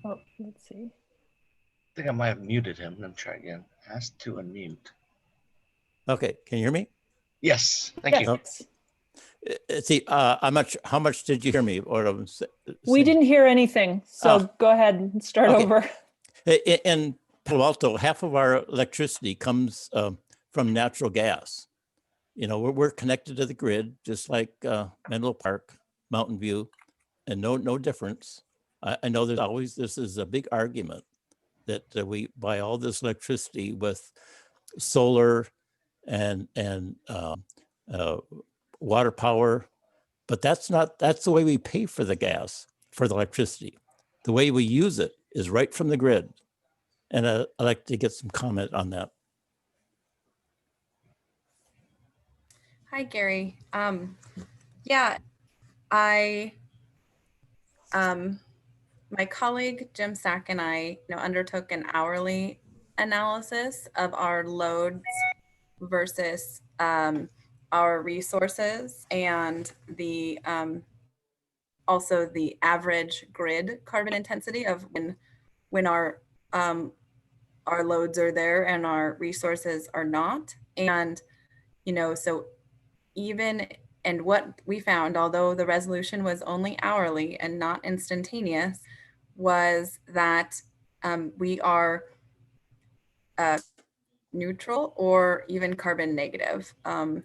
Oh, let's see.
I think I might have muted him. Let me try again. Ask to unmute.
Okay, can you hear me?
Yes, thank you.
See, how much did you hear me? Or
we didn't hear anything, so go ahead and start over.
In Palo Alto, half of our electricity comes from natural gas. We're connected to the grid, just like Menlo Park, Mountain View, and no difference. I know this is a big argument that we buy all this electricity with solar and water power, but that's the way we pay for the gas, for the electricity. The way we use it is right from the grid. And I'd like to get some comment on that.
Hi, Gary. Yeah, my colleague Jim Sack and I undertook an hourly analysis of our loads versus our resources and the also the average grid carbon intensity of when our loads are there and our resources are not. And so and what we found, although the resolution was only hourly and not instantaneous, was that we are neutral or even carbon negative, in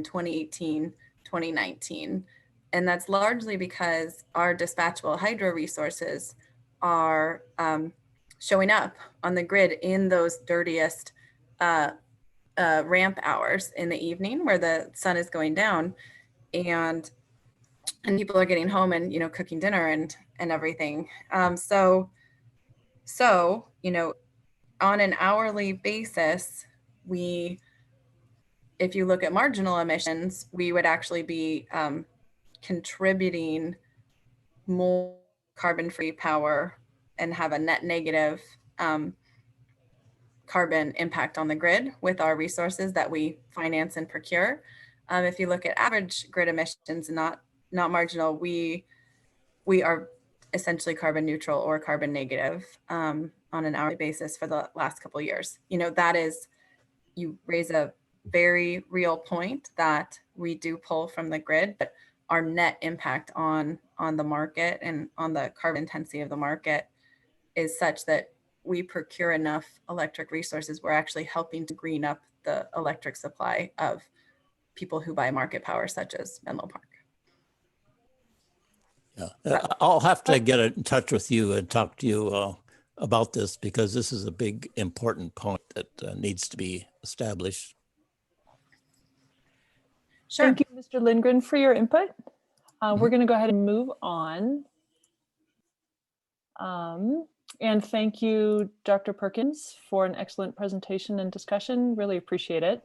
2018, 2019. And that's largely because our dispatchable hydro resources are showing up on the grid in those dirtiest ramp hours in the evening where the sun is going down and people are getting home and cooking dinner and everything. So on an hourly basis, if you look at marginal emissions, we would actually be contributing more carbon-free power and have a net negative carbon impact on the grid with our resources that we finance and procure. If you look at average grid emissions, not marginal, we are essentially carbon neutral or carbon negative on an hourly basis for the last couple of years. That is, you raise a very real point that we do pull from the grid, but our net impact on the market and on the carbon intensity of the market is such that we procure enough electric resources, we're actually helping to green up the electric supply of people who buy market power, such as Menlo Park.
Yeah, I'll have to get in touch with you and talk to you about this, because this is a big, important point that needs to be established.
Sure.
Thank you, Mr. Lindgren, for your input. We're going to go ahead and move on. And thank you, Dr. Perkins, for an excellent presentation and discussion. Really appreciate it.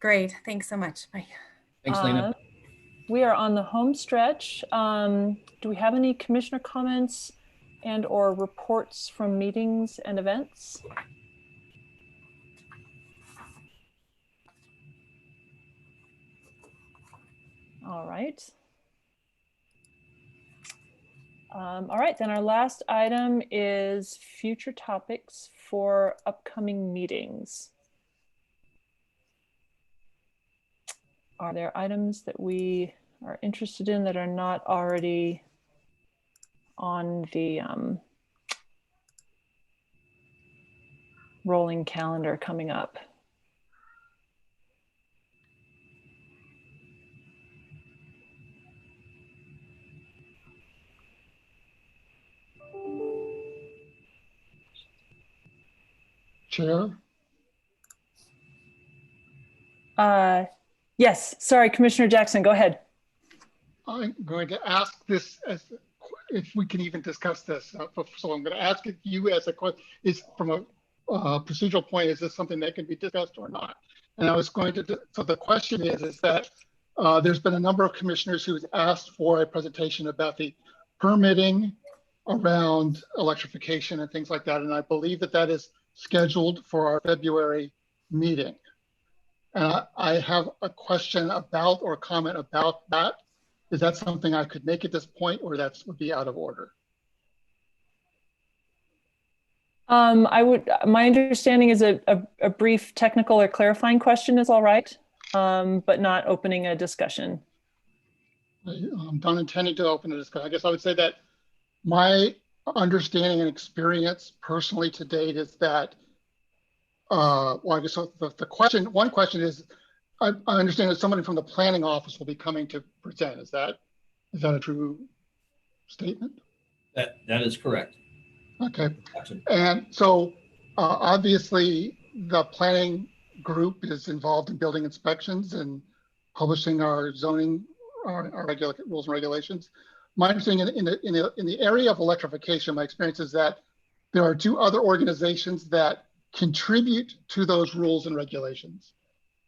Great. Thanks so much. Bye.
Thanks, Lena.
We are on the home stretch. Do we have any commissioner comments and or reports from meetings and events? All right. All right, then our last item is future topics for upcoming meetings. Are there items that we are interested in that are not already on the rolling calendar coming up?
Chair?
Yes, sorry, Commissioner Jackson, go ahead.
I'm going to ask this as if we can even discuss this. So I'm going to ask you as a question, is from a procedural point, is this something that can be discussed or not? And I was going to, so the question is that there's been a number of commissioners who's asked for a presentation about the permitting around electrification and things like that. And I believe that that is scheduled for our February meeting. And I have a question about or comment about that. Is that something I could make at this point, or that would be out of order?
My understanding is a brief technical or clarifying question is all right, but not opening a discussion.
I'm not intending to open a discussion. I guess I would say that my understanding and experience personally to date is that, well, I guess so the question, one question is, I understand that somebody from the planning office will be coming to present. Is that a true statement?
That is correct.
Okay. And so obviously the planning group is involved in building inspections and publishing our zoning, our rules and regulations. My understanding in the area of electrification, my experience is that there are two other organizations that contribute to those rules and regulations.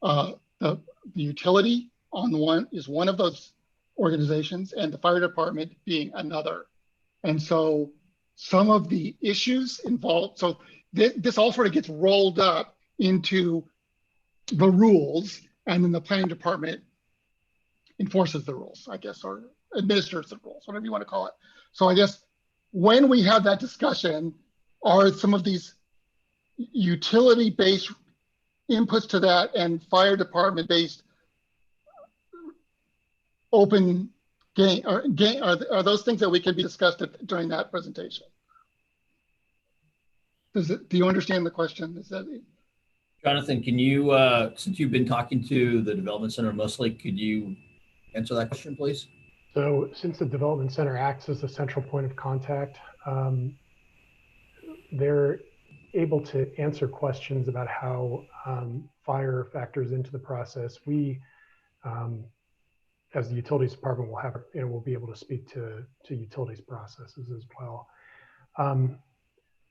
The utility on the one is one of those organizations, and the fire department being another. And so some of the issues involved, so this all sort of gets rolled up into the rules, and then the planning department enforces the rules, I guess, or administers the rules, whatever you want to call it. So I guess when we have that discussion, are some of these utility-based inputs to that and fire department-based open game, are those things that we can be discussed during that presentation? Do you understand the question? Is that
Jonathan, can you, since you've been talking to the Development Center mostly, could you answer that question, please?
So since the Development Center acts as a central point of contact, they're able to answer questions about how fire factors into the process. We, as the utilities department, will have, we'll be able to speak to utilities processes as well.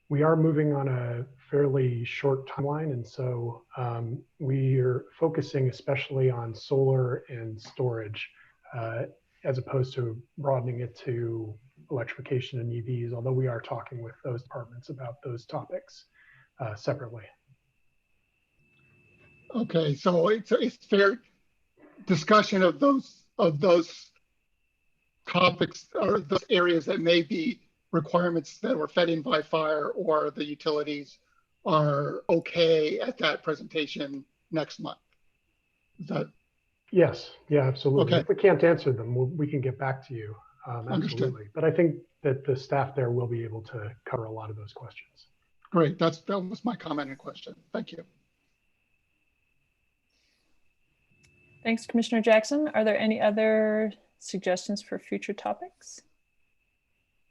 We are moving on a fairly short timeline, and so we are focusing especially on solar and storage, as opposed to broadening it to electrification and EVs, although we are talking with those departments about those topics separately.
Okay, so it's fair discussion of those topics or those areas that may be requirements that were fed in by fire or the utilities are okay at that presentation next month. Is that
Yes, yeah, absolutely.
Okay.
If we can't answer them, we can get back to you.
Understood.
Absolutely. But I think that the staff there will be able to cover a lot of those questions.
Great. That was my comment and question. Thank you.
Thanks, Commissioner Jackson. Are there any other suggestions for future topics?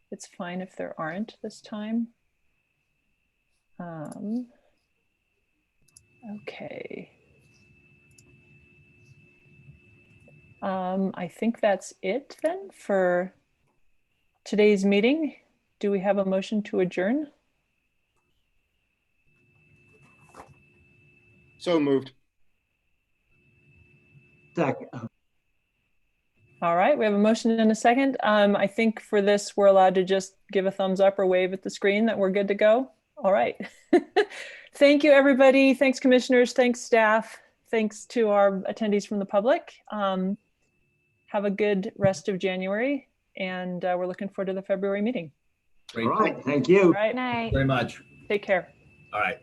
It's fine if there aren't this time. Okay. I think that's it then for today's meeting. Do we have a motion to adjourn?
So moved.
Second.
All right, we have a motion and a second. I think for this, we're allowed to just give a thumbs up or wave at the screen that we're good to go. All right. Thank you, everybody. Thanks, commissioners. Thanks, staff. Thanks to our attendees from the public. Have a good rest of January, and we're looking forward to the February meeting.
Great.
All right. Thank you.
All right.
Night.
Very much.
Take care.
All right.